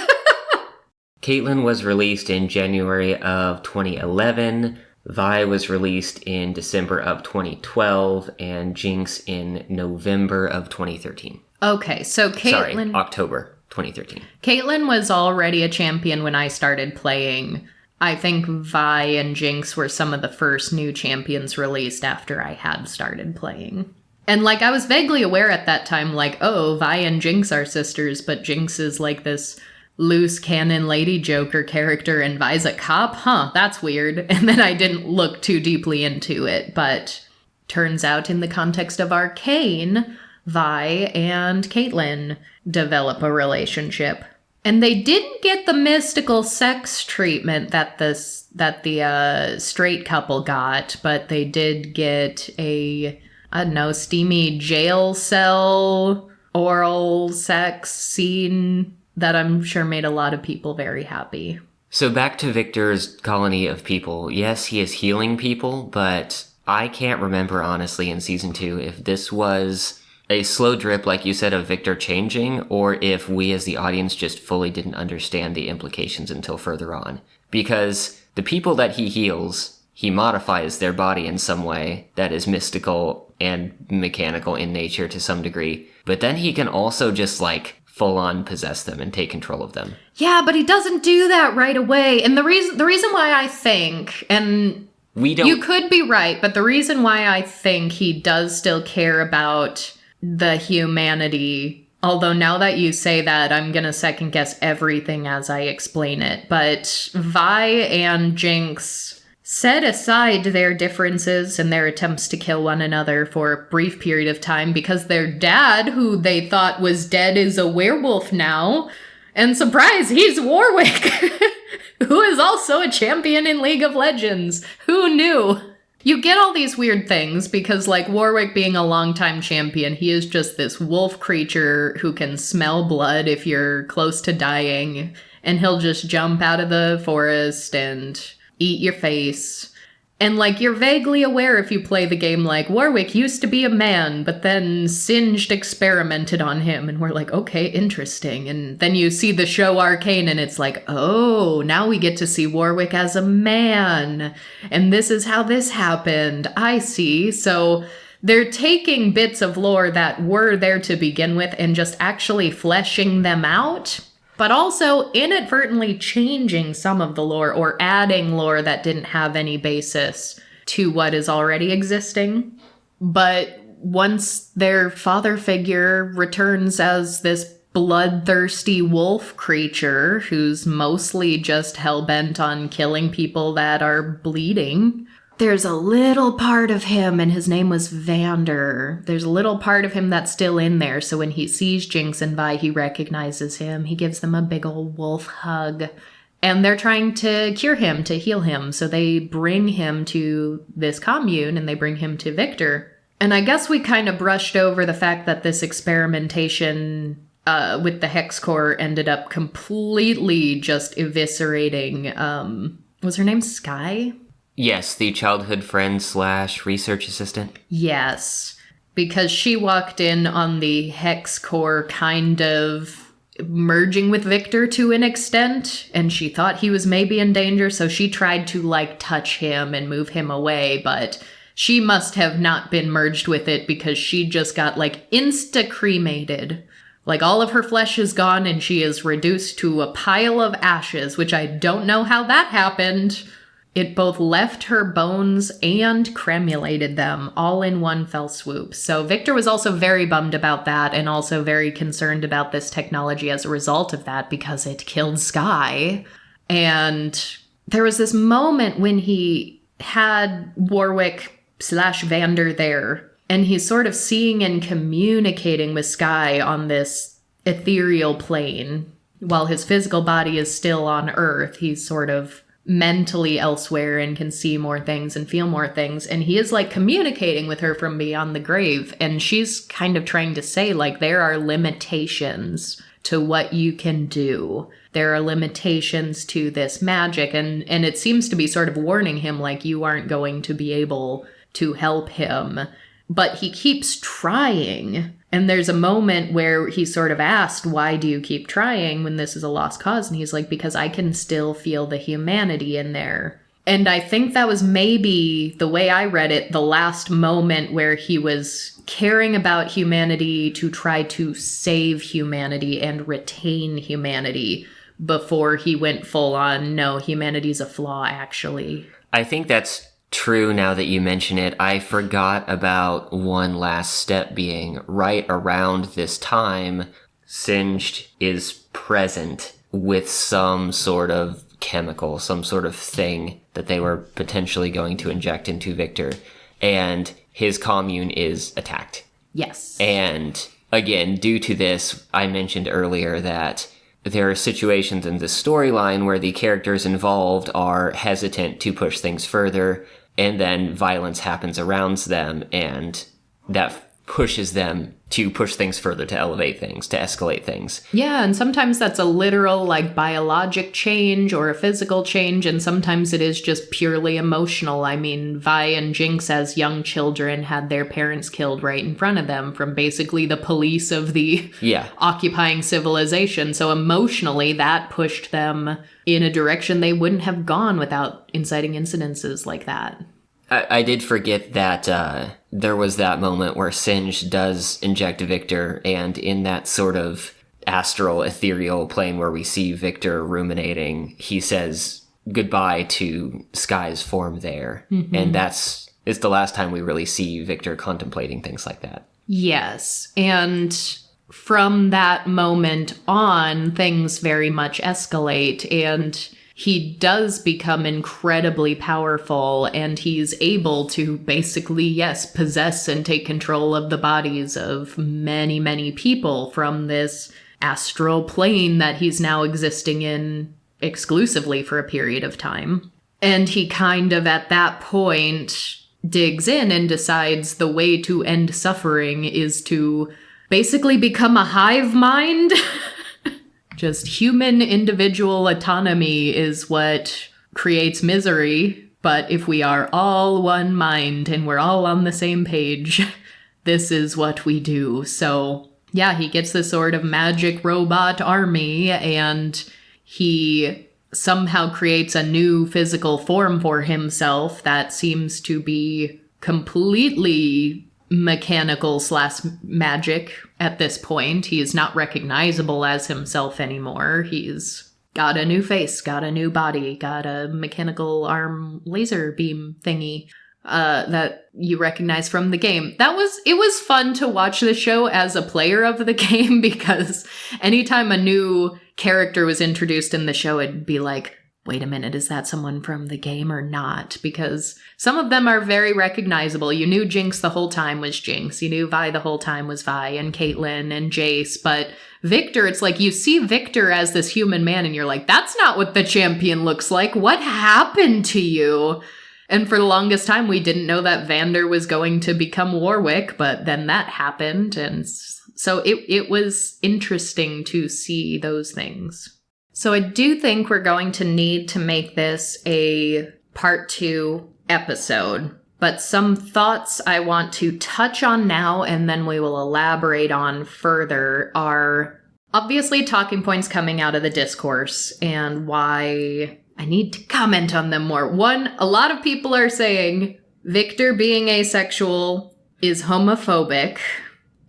Caitlyn was released in January of 2011. Vi was released in December of 2012, and Jinx in November of 2013. Okay, so Caitlyn... Sorry, October 2013. Caitlyn was already a champion when I started playing. I think Vi and Jinx were some of the first new champions released after I had started playing. And, like, I was vaguely aware at that time, like, oh, Vi and Jinx are sisters, but Jinx is, like, this loose cannon Lady Joker character and Vi's a cop? Huh, that's weird. And then I didn't look too deeply into it, but turns out in the context of Arcane, Vi and Caitlyn develop a relationship. And they didn't get the mystical sex treatment that the straight couple got, but they did get a, I don't know, steamy jail cell oral sex scene that I'm sure made a lot of people very happy. So back to Viktor's colony of people. Yes, he is healing people, but I can't remember honestly in season 2 if this was a slow drip, like you said, of Viktor changing, or if we as the audience just fully didn't understand the implications until further on. Because the people that he heals, he modifies their body in some way that is mystical and mechanical in nature to some degree. But then he can also just like full on possess them and take control of them. Yeah, but he doesn't do that right away. And the reason why I think, and you could be right, but the reason why I think he does still care about the humanity, although now that you say that, I'm gonna second guess everything as I explain it, but Vi and Jinx set aside their differences and their attempts to kill one another for a brief period of time because their dad, who they thought was dead, is a werewolf now. And surprise, he's Warwick, who is also a champion in League of Legends. Who knew? You get all these weird things because, like, Warwick being a longtime champion, he is just this wolf creature who can smell blood if you're close to dying, and he'll just jump out of the forest and eat your face. And, like, you're vaguely aware if you play the game, like, Warwick used to be a man, but then Singed experimented on him, and we're like, okay, interesting. And then you see the show Arcane, and it's like, oh, now we get to see Warwick as a man. And this is how this happened. I see. So they're taking bits of lore that were there to begin with and just actually fleshing them out, but also inadvertently changing some of the lore or adding lore that didn't have any basis to what is already existing. But once their father figure returns as this bloodthirsty wolf creature who's mostly just hell-bent on killing people that are bleeding, there's a little part of him, and his name was Vander. There's a little part of him that's still in there, so when he sees Jinx and Vi, he recognizes him. He gives them a big old wolf hug. And they're trying to cure him, to heal him, so they bring him to this commune, and they bring him to Viktor. And I guess we kind of brushed over the fact that this experimentation with the Hex Core ended up completely just eviscerating, was her name Sky? Yes, the childhood friend / research assistant. Yes, because she walked in on the Hex Core kind of merging with Viktor to an extent, and she thought he was maybe in danger, so she tried to, like, touch him and move him away, but she must have not been merged with it because she just got, like, insta-cremated. Like, all of her flesh is gone, and she is reduced to a pile of ashes, which I don't know how that happened. It both left her bones and cremulated them all in one fell swoop. So Viktor was also very bummed about that and also very concerned about this technology as a result of that because it killed Sky. And there was this moment when he had Warwick / Vander there, and he's sort of seeing and communicating with Sky on this ethereal plane. While his physical body is still on Earth, he's sort of mentally elsewhere and can see more things and feel more things, and he is like communicating with her from beyond the grave, and she's kind of trying to say, like, there are limitations to what you can do. There are limitations to this magic, and it seems to be sort of warning him, like, you aren't going to be able to help him. But he keeps trying. And there's a moment where he's sort of asked, why do you keep trying when this is a lost cause? And he's like, because I can still feel the humanity in there. And I think that was maybe, the way I read it, the last moment where he was caring about humanity to try to save humanity and retain humanity before he went full on, no, humanity's a flaw, actually. I think that's true now that you mention it. I forgot about one last step being right around this time, Singed is present with some sort of chemical, some sort of thing that they were potentially going to inject into Viktor, and his commune is attacked. Yes. And again, due to this, I mentioned earlier that there are situations in the storyline where the characters involved are hesitant to push things further, and then violence happens around them, and that pushes them to push things further, to elevate things, to escalate things. Yeah, and sometimes that's a literal, like, biologic change or a physical change, and sometimes it is just purely emotional. I mean, Vi and Jinx, as young children, had their parents killed right in front of them from basically the police of the occupying civilization. So emotionally, that pushed them in a direction they wouldn't have gone without inciting incidences like that. I did forget that there was that moment where Singe does inject Viktor, and in that sort of astral, ethereal plane where we see Viktor ruminating, he says goodbye to Sky's form there. Mm-hmm. And it's the last time we really see Viktor contemplating things like that. Yes, and from that moment on, things very much escalate, and he does become incredibly powerful, and he's able to basically, yes, possess and take control of the bodies of many, many people from this astral plane that he's now existing in exclusively for a period of time. And he kind of, at that point, digs in and decides the way to end suffering is to basically become a hive mind. Just human individual autonomy is what creates misery, but if we are all one mind and we're all on the same page, this is what we do. So, yeah, he gets this sort of magic robot army, and he somehow creates a new physical form for himself that seems to be completely mechanical / magic at this point. He is not recognizable as himself anymore. He's got a new face, got a new body, got a mechanical arm laser beam thingy that you recognize from the game. It was fun to watch the show as a player of the game, because anytime a new character was introduced in the show, it'd be like, wait a minute, is that someone from the game or not? Because some of them are very recognizable. You knew Jinx the whole time was Jinx. You knew Vi the whole time was Vi, and Caitlyn and Jayce. But Viktor, it's like you see Viktor as this human man and you're like, that's not what the champion looks like. What happened to you? And for the longest time, we didn't know that Vander was going to become Warwick, but then that happened. And so it was interesting to see those things. So I do think we're going to need to make this a part 2 episode, but some thoughts I want to touch on now and then we will elaborate on further are obviously talking points coming out of the discourse and why I need to comment on them more. One, a lot of people are saying Viktor being asexual is homophobic,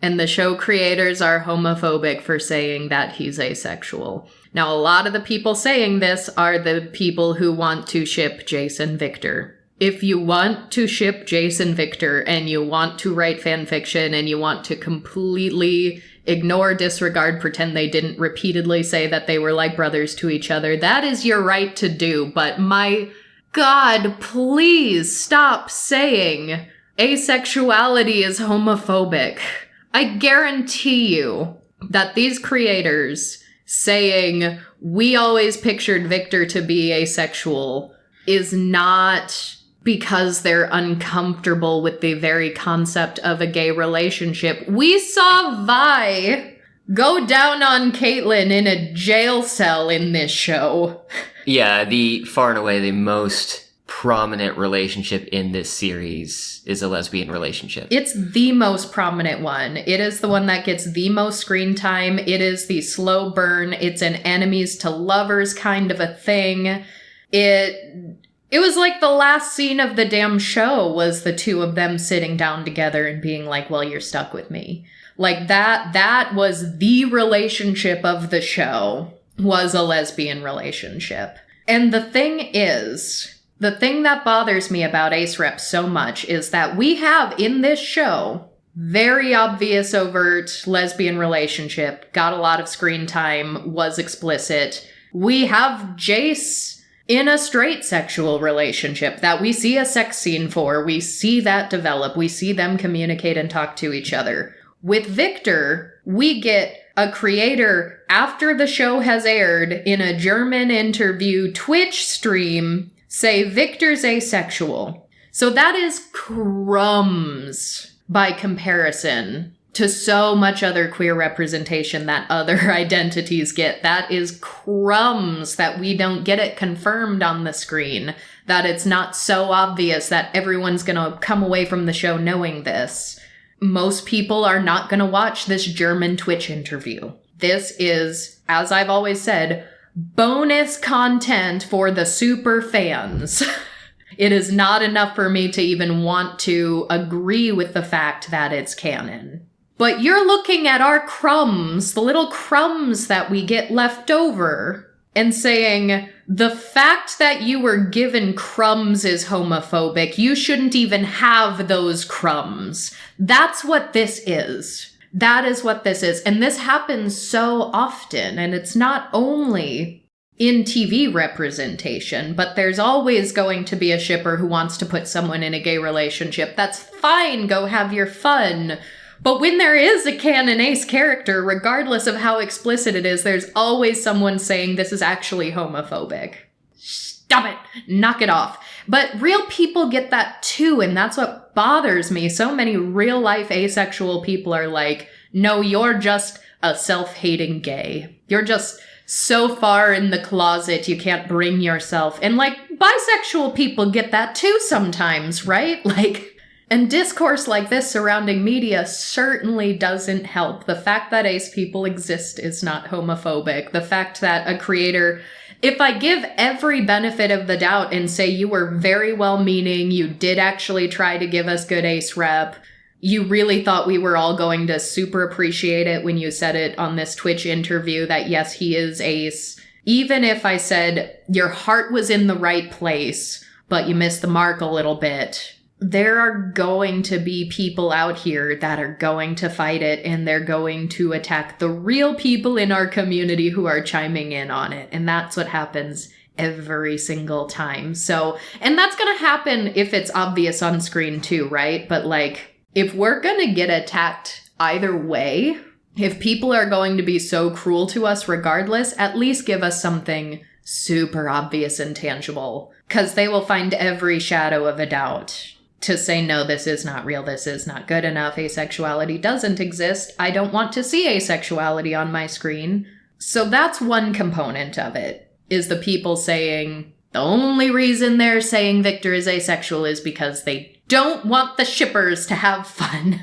and the show creators are homophobic for saying that he's asexual. Now, a lot of the people saying this are the people who want to ship Jayce and Viktor. If you want to ship Jayce and Viktor, and you want to write fanfiction, and you want to completely ignore, disregard, pretend they didn't repeatedly say that they were like brothers to each other, that is your right to do. But my God, please stop saying asexuality is homophobic. I guarantee you that these creators saying, we always pictured Viktor to be asexual, is not because they're uncomfortable with the very concept of a gay relationship. We saw Vi go down on Caitlyn in a jail cell in this show. Yeah, the far and away the most prominent relationship in this series is a lesbian relationship. It's the most prominent one. It is the one that gets the most screen time. It is the slow burn. It's an enemies to lovers kind of a thing. It was like the last scene of the damn show was the two of them sitting down together and being like, well, you're stuck with me. Like that was the relationship of the show, was a lesbian relationship. And the thing that bothers me about Ace Rep so much is that we have in this show very obvious, overt lesbian relationship, got a lot of screen time, was explicit. We have Jayce in a straight sexual relationship that we see a sex scene for. We see that develop. We see them communicate and talk to each other. With Viktor, we get a creator after the show has aired in a German interview Twitch stream say Viktor's asexual. So that is crumbs by comparison to so much other queer representation that other identities get. That is crumbs that we don't get it confirmed on the screen, that it's not so obvious that everyone's gonna come away from the show knowing this. Most people are not gonna watch this German Twitch interview. This is, as I've always said, bonus content for the super fans. It is not enough for me to even want to agree with the fact that it's canon. But you're looking at our crumbs, the little crumbs that we get left over, and saying, the fact that you were given crumbs is homophobic. You shouldn't even have those crumbs. That's what this is. That is what this is. And this happens so often, and it's not only in TV representation, but there's always going to be a shipper who wants to put someone in a gay relationship. That's fine, go have your fun. But when there is a canon ace character, regardless of how explicit it is, there's always someone saying this is actually homophobic. Stop it! Knock it off. But real people get that too, and that's what bothers me. So many real-life asexual people are like, no, you're just a self-hating gay. You're just so far in the closet you can't bring yourself. And like, bisexual people get that too sometimes, right? Like, and discourse like this surrounding media certainly doesn't help. The fact that ace people exist is not homophobic. The fact that a creator, if I give every benefit of the doubt and say you were very well-meaning, you did actually try to give us good ace rep, you really thought we were all going to super appreciate it when you said it on this Twitch interview that yes, he is ace. Even if I said your heart was in the right place, but you missed the mark a little bit, there are going to be people out here that are going to fight it, and they're going to attack the real people in our community who are chiming in on it. And that's what happens every single time. So, and that's going to happen if it's obvious on screen too, right? But like, if we're going to get attacked either way, if people are going to be so cruel to us regardless, at least give us something super obvious and tangible, because they will find every shadow of a doubt to say, no, this is not real, this is not good enough, asexuality doesn't exist, I don't want to see asexuality on my screen. So that's one component of it, is the people saying, the only reason they're saying Viktor is asexual is because they don't want the shippers to have fun.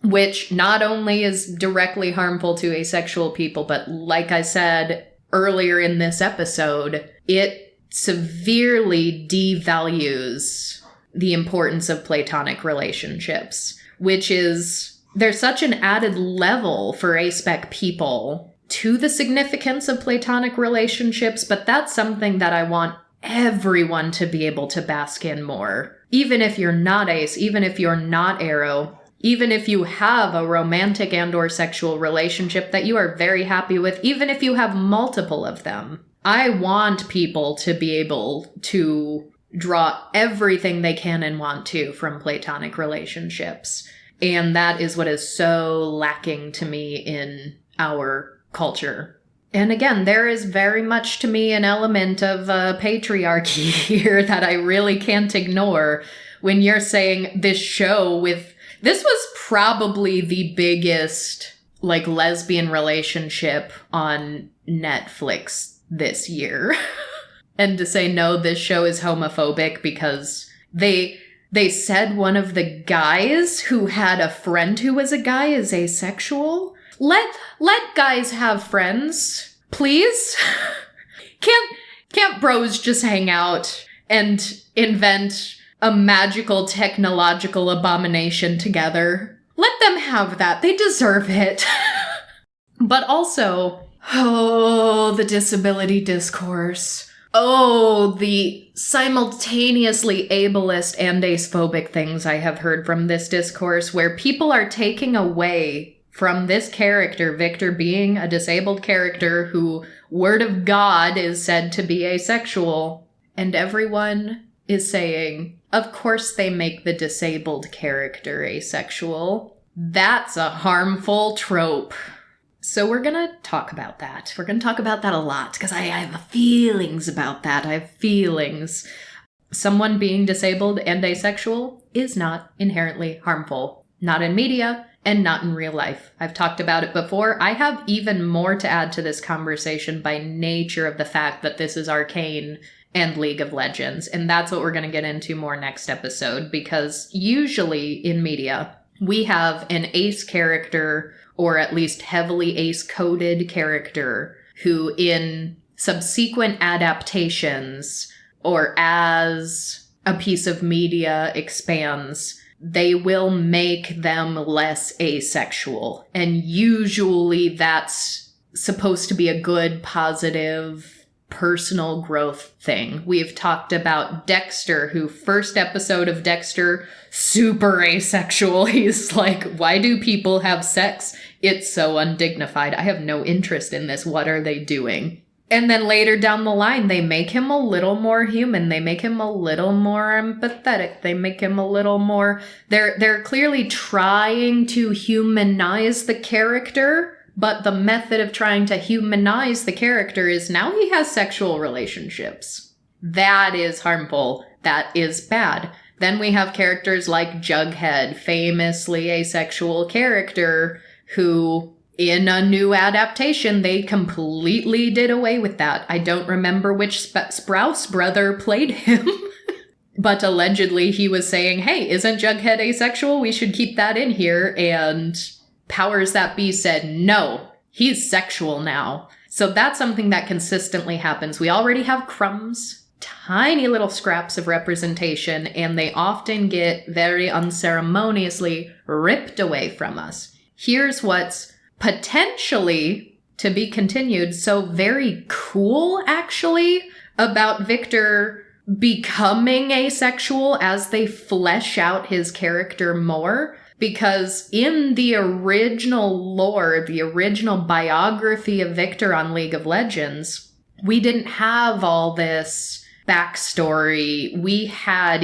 Which not only is directly harmful to asexual people, but like I said earlier in this episode, it severely devalues the importance of platonic relationships, which is, there's such an added level for aspec people to the significance of platonic relationships, but that's something that I want everyone to be able to bask in more. Even if you're not ace, even if you're not aro, even if you have a romantic and or sexual relationship that you are very happy with, even if you have multiple of them, I want people to be able to draw everything they can and want to from platonic relationships. And that is what is so lacking to me in our culture. And again, there is very much to me an element of patriarchy here that I really can't ignore when you're saying this show with... This was probably the biggest, like, lesbian relationship on Netflix this year. And to say, no, this show is homophobic because they said one of the guys who had a friend who was a guy is asexual. Let guys have friends, please. Can't bros just hang out and invent a magical technological abomination together? Let them have that. They deserve it. But also, oh, the disability discourse. Oh, the simultaneously ableist and acephobic things I have heard from this discourse, where people are taking away from this character, Viktor being a disabled character who Word of God is said to be asexual. And everyone is saying, of course they make the disabled character asexual. That's a harmful trope. So we're going to talk about that. We're going to talk about that a lot, because I have feelings about that. I have feelings. Someone being disabled and asexual is not inherently harmful. Not in media and not in real life. I've talked about it before. I have even more to add to this conversation by nature of the fact that this is Arcane and League of Legends. And that's what we're going to get into more next episode, because usually in media, we have an ace character, or at least heavily ace-coded character, who in subsequent adaptations, or as a piece of media expands, they will make them less asexual. And usually that's supposed to be a good, positive, personal growth thing. We've talked about Dexter, who first episode of Dexter, super asexual. He's like, why do people have sex? It's so undignified. I have no interest in this. What are they doing? And then later down the line, they make him a little more human. They make him a little more empathetic. They make him a little more... They're clearly trying to humanize the character, but the method of trying to humanize the character is now he has sexual relationships. That is harmful. That is bad. Then we have characters like Jughead, famously asexual character, who... in a new adaptation, they completely did away with that. I don't remember which Sprouse brother played him. But allegedly he was saying, hey, isn't Jughead asexual? We should keep that in here. And powers that be said, no, he's sexual now. So that's something that consistently happens. We already have crumbs, tiny little scraps of representation, and they often get very unceremoniously ripped away from us. Here's what's potentially to be continued, so very cool, actually, about Viktor becoming asexual as they flesh out his character more. Because in the original lore, the original biography of Viktor on League of Legends, we didn't have all this backstory.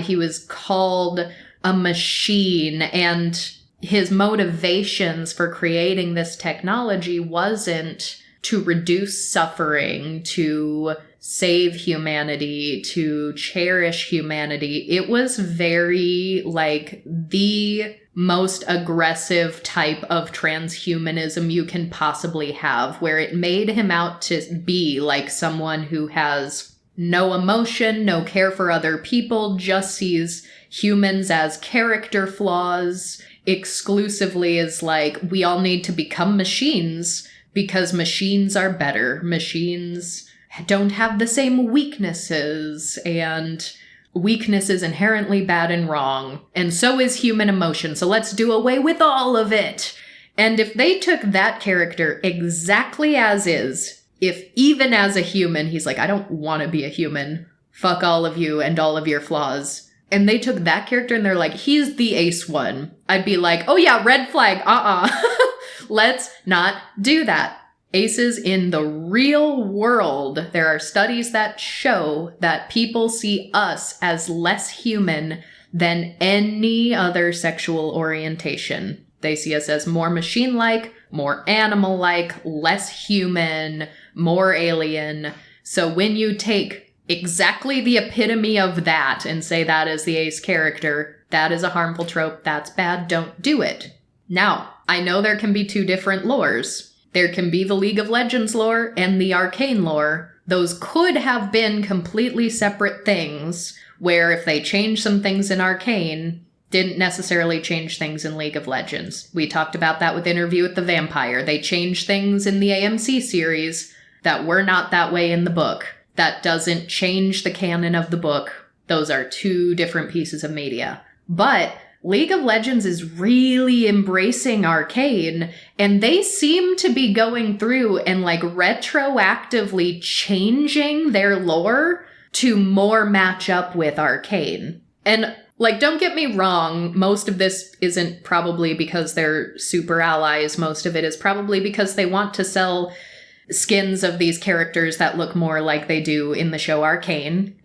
He was called a machine, and his motivations for creating this technology wasn't to reduce suffering, to save humanity, to cherish humanity. It was very, like, the most aggressive type of transhumanism you can possibly have, where it made him out to be like someone who has no emotion, no care for other people, just sees humans as character flaws, exclusively as like, we all need to become machines because machines are better. Machines don't have the same weaknesses, and weakness is inherently bad and wrong, and so is human emotion, so let's do away with all of it. And if they took that character exactly as is, if even as a human, he's like, I don't want to be a human, fuck all of you and all of your flaws, and they took that character and they're like, he's the ace one, I'd be like, oh yeah, red flag, let's not do that. Aces in the real world, there are studies that show that people see us as less human than any other sexual orientation. They see us as more machine-like, more animal-like, less human, more alien. So when you take exactly the epitome of that and say that is the ace character, that is a harmful trope, that's bad, don't do it. Now, I know there can be two different lores. There can be the League of Legends lore and the Arcane lore. Those could have been completely separate things, where if they changed some things in Arcane, didn't necessarily change things in League of Legends. We talked about that with Interview with the Vampire. They changed things in the AMC series that were not that way in the book. That doesn't change the canon of the book. Those are two different pieces of media. But League of Legends is really embracing Arcane, and they seem to be going through and like retroactively changing their lore to more match up with Arcane. And like, don't get me wrong, most of this isn't probably because they're super allies. Most of it is probably because they want to sell skins of these characters that look more like they do in the show Arcane.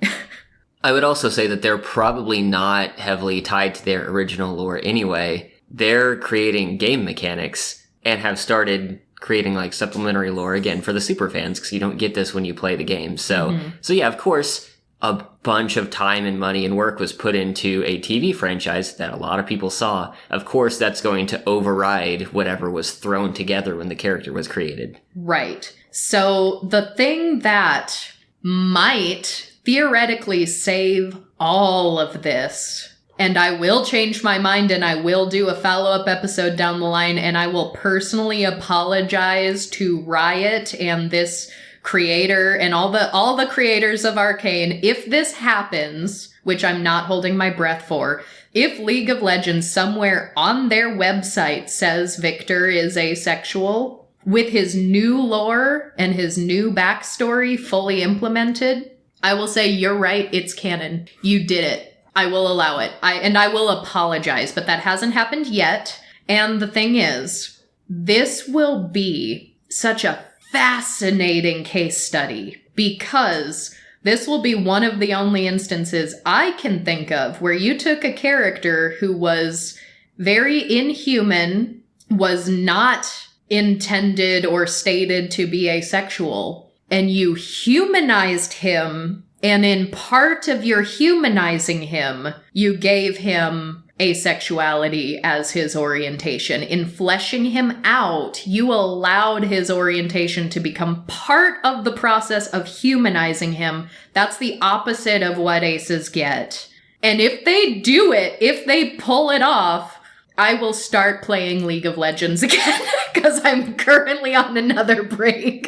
I would also say that they're probably not heavily tied to their original lore anyway. They're creating game mechanics and have started creating like supplementary lore again for the super fans, because you don't get this when you play the game. So yeah, of course, a bunch of time and money and work was put into a TV franchise that a lot of people saw. Of course, that's going to override whatever was thrown together when the character was created. Right. So the thing that might theoretically save all of this, and I will change my mind and I will do a follow-up episode down the line, and I will personally apologize to Riot and this creator and all the creators of Arcane if this happens, which I'm not holding my breath for. If League of Legends somewhere on their website says Viktor is asexual, with his new lore and his new backstory fully implemented, I will say, you're right, it's canon. You did it. I will allow it. I will apologize, but that hasn't happened yet. And the thing is, this will be such a fascinating case study, because this will be one of the only instances I can think of where you took a character who was very inhuman, was not intended or stated to be asexual, and you humanized him, and in part of your humanizing him, you gave him asexuality as his orientation. In fleshing him out, you allowed his orientation to become part of the process of humanizing him. That's the opposite of what aces get. And if they do it, if they pull it off, I will start playing League of Legends again, because I'm currently on another break.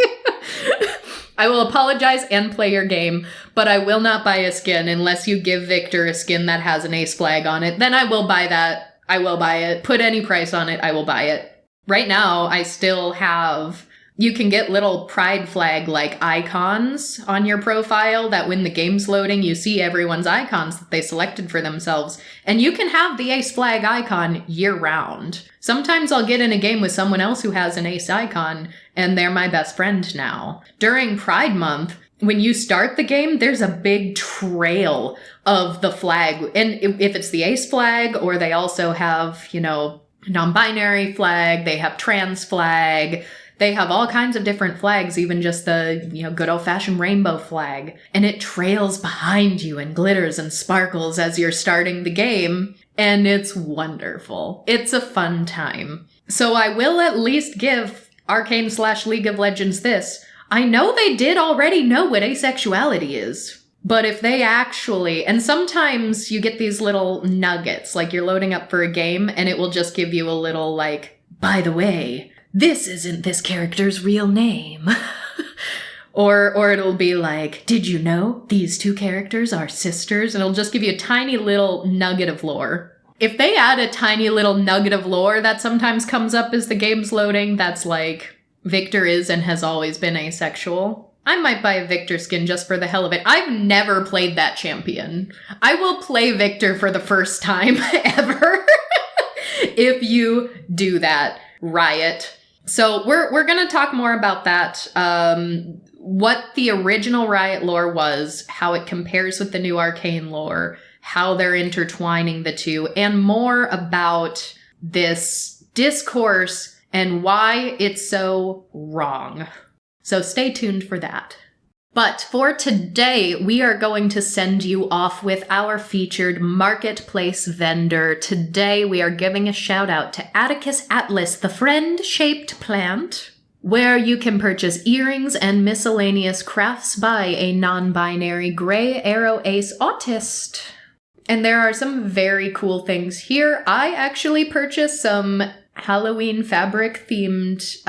I will apologize and play your game, but I will not buy a skin unless you give Viktor a skin that has an ace flag on it. Then I will buy that. I will buy it. Put any price on it, I will buy it. Right now, I still have... You can get little pride flag like icons on your profile that when the game's loading, you see everyone's icons that they selected for themselves. And you can have the ace flag icon year round. Sometimes I'll get in a game with someone else who has an ace icon, and they're my best friend now. During Pride Month, when you start the game, there's a big trail of the flag. And if it's the ace flag, or they also have, non-binary flag, they have trans flag, they have all kinds of different flags, even just the, good old-fashioned rainbow flag. And it trails behind you and glitters and sparkles as you're starting the game. And it's wonderful. It's a fun time. So I will at least give Arcane/League of Legends this. I know they did already know what asexuality is. But if they actually, and sometimes you get these little nuggets, like you're loading up for a game and it will just give you a little by the way, this isn't this character's real name. or it'll be like, did you know these two characters are sisters? And it'll just give you a tiny little nugget of lore. If they add a tiny little nugget of lore that sometimes comes up as the game's loading, that's like, Viktor is and has always been asexual, I might buy a Viktor skin just for the hell of it. I've never played that champion. I will play Viktor for the first time ever if you do that, Riot. So we're going to talk more about that, what the original Riot lore was, how it compares with the new Arcane lore, how they're intertwining the two, and more about this discourse and why it's so wrong. So stay tuned for that. But for today, we are going to send you off with our featured marketplace vendor. Today, we are giving a shout out to Atticus Atlas, the friend-shaped plant, where you can purchase earrings and miscellaneous crafts by a non-binary gray arrow ace autist. And there are some very cool things here. I actually purchased some Halloween fabric-themed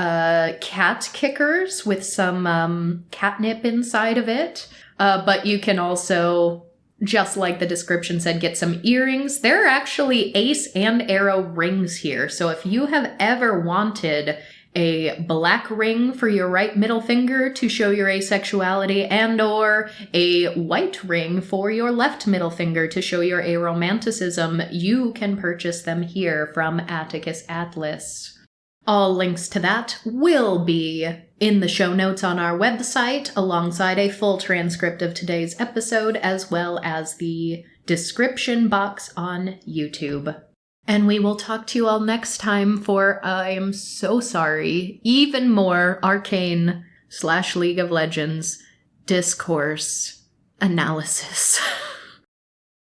cat kickers with some catnip inside of it. But you can also, just like the description said, get some earrings. There are actually ace and arrow rings here. So if you have ever wanted a black ring for your right middle finger to show your asexuality, and or a white ring for your left middle finger to show your aromanticism, you can purchase them here from Atticus Atlas. All links to that will be in the show notes on our website, alongside a full transcript of today's episode, as well as the description box on YouTube. And we will talk to you all next time for, I am so sorry, even more Arcane / League of Legends Discourse analysis.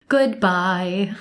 Goodbye.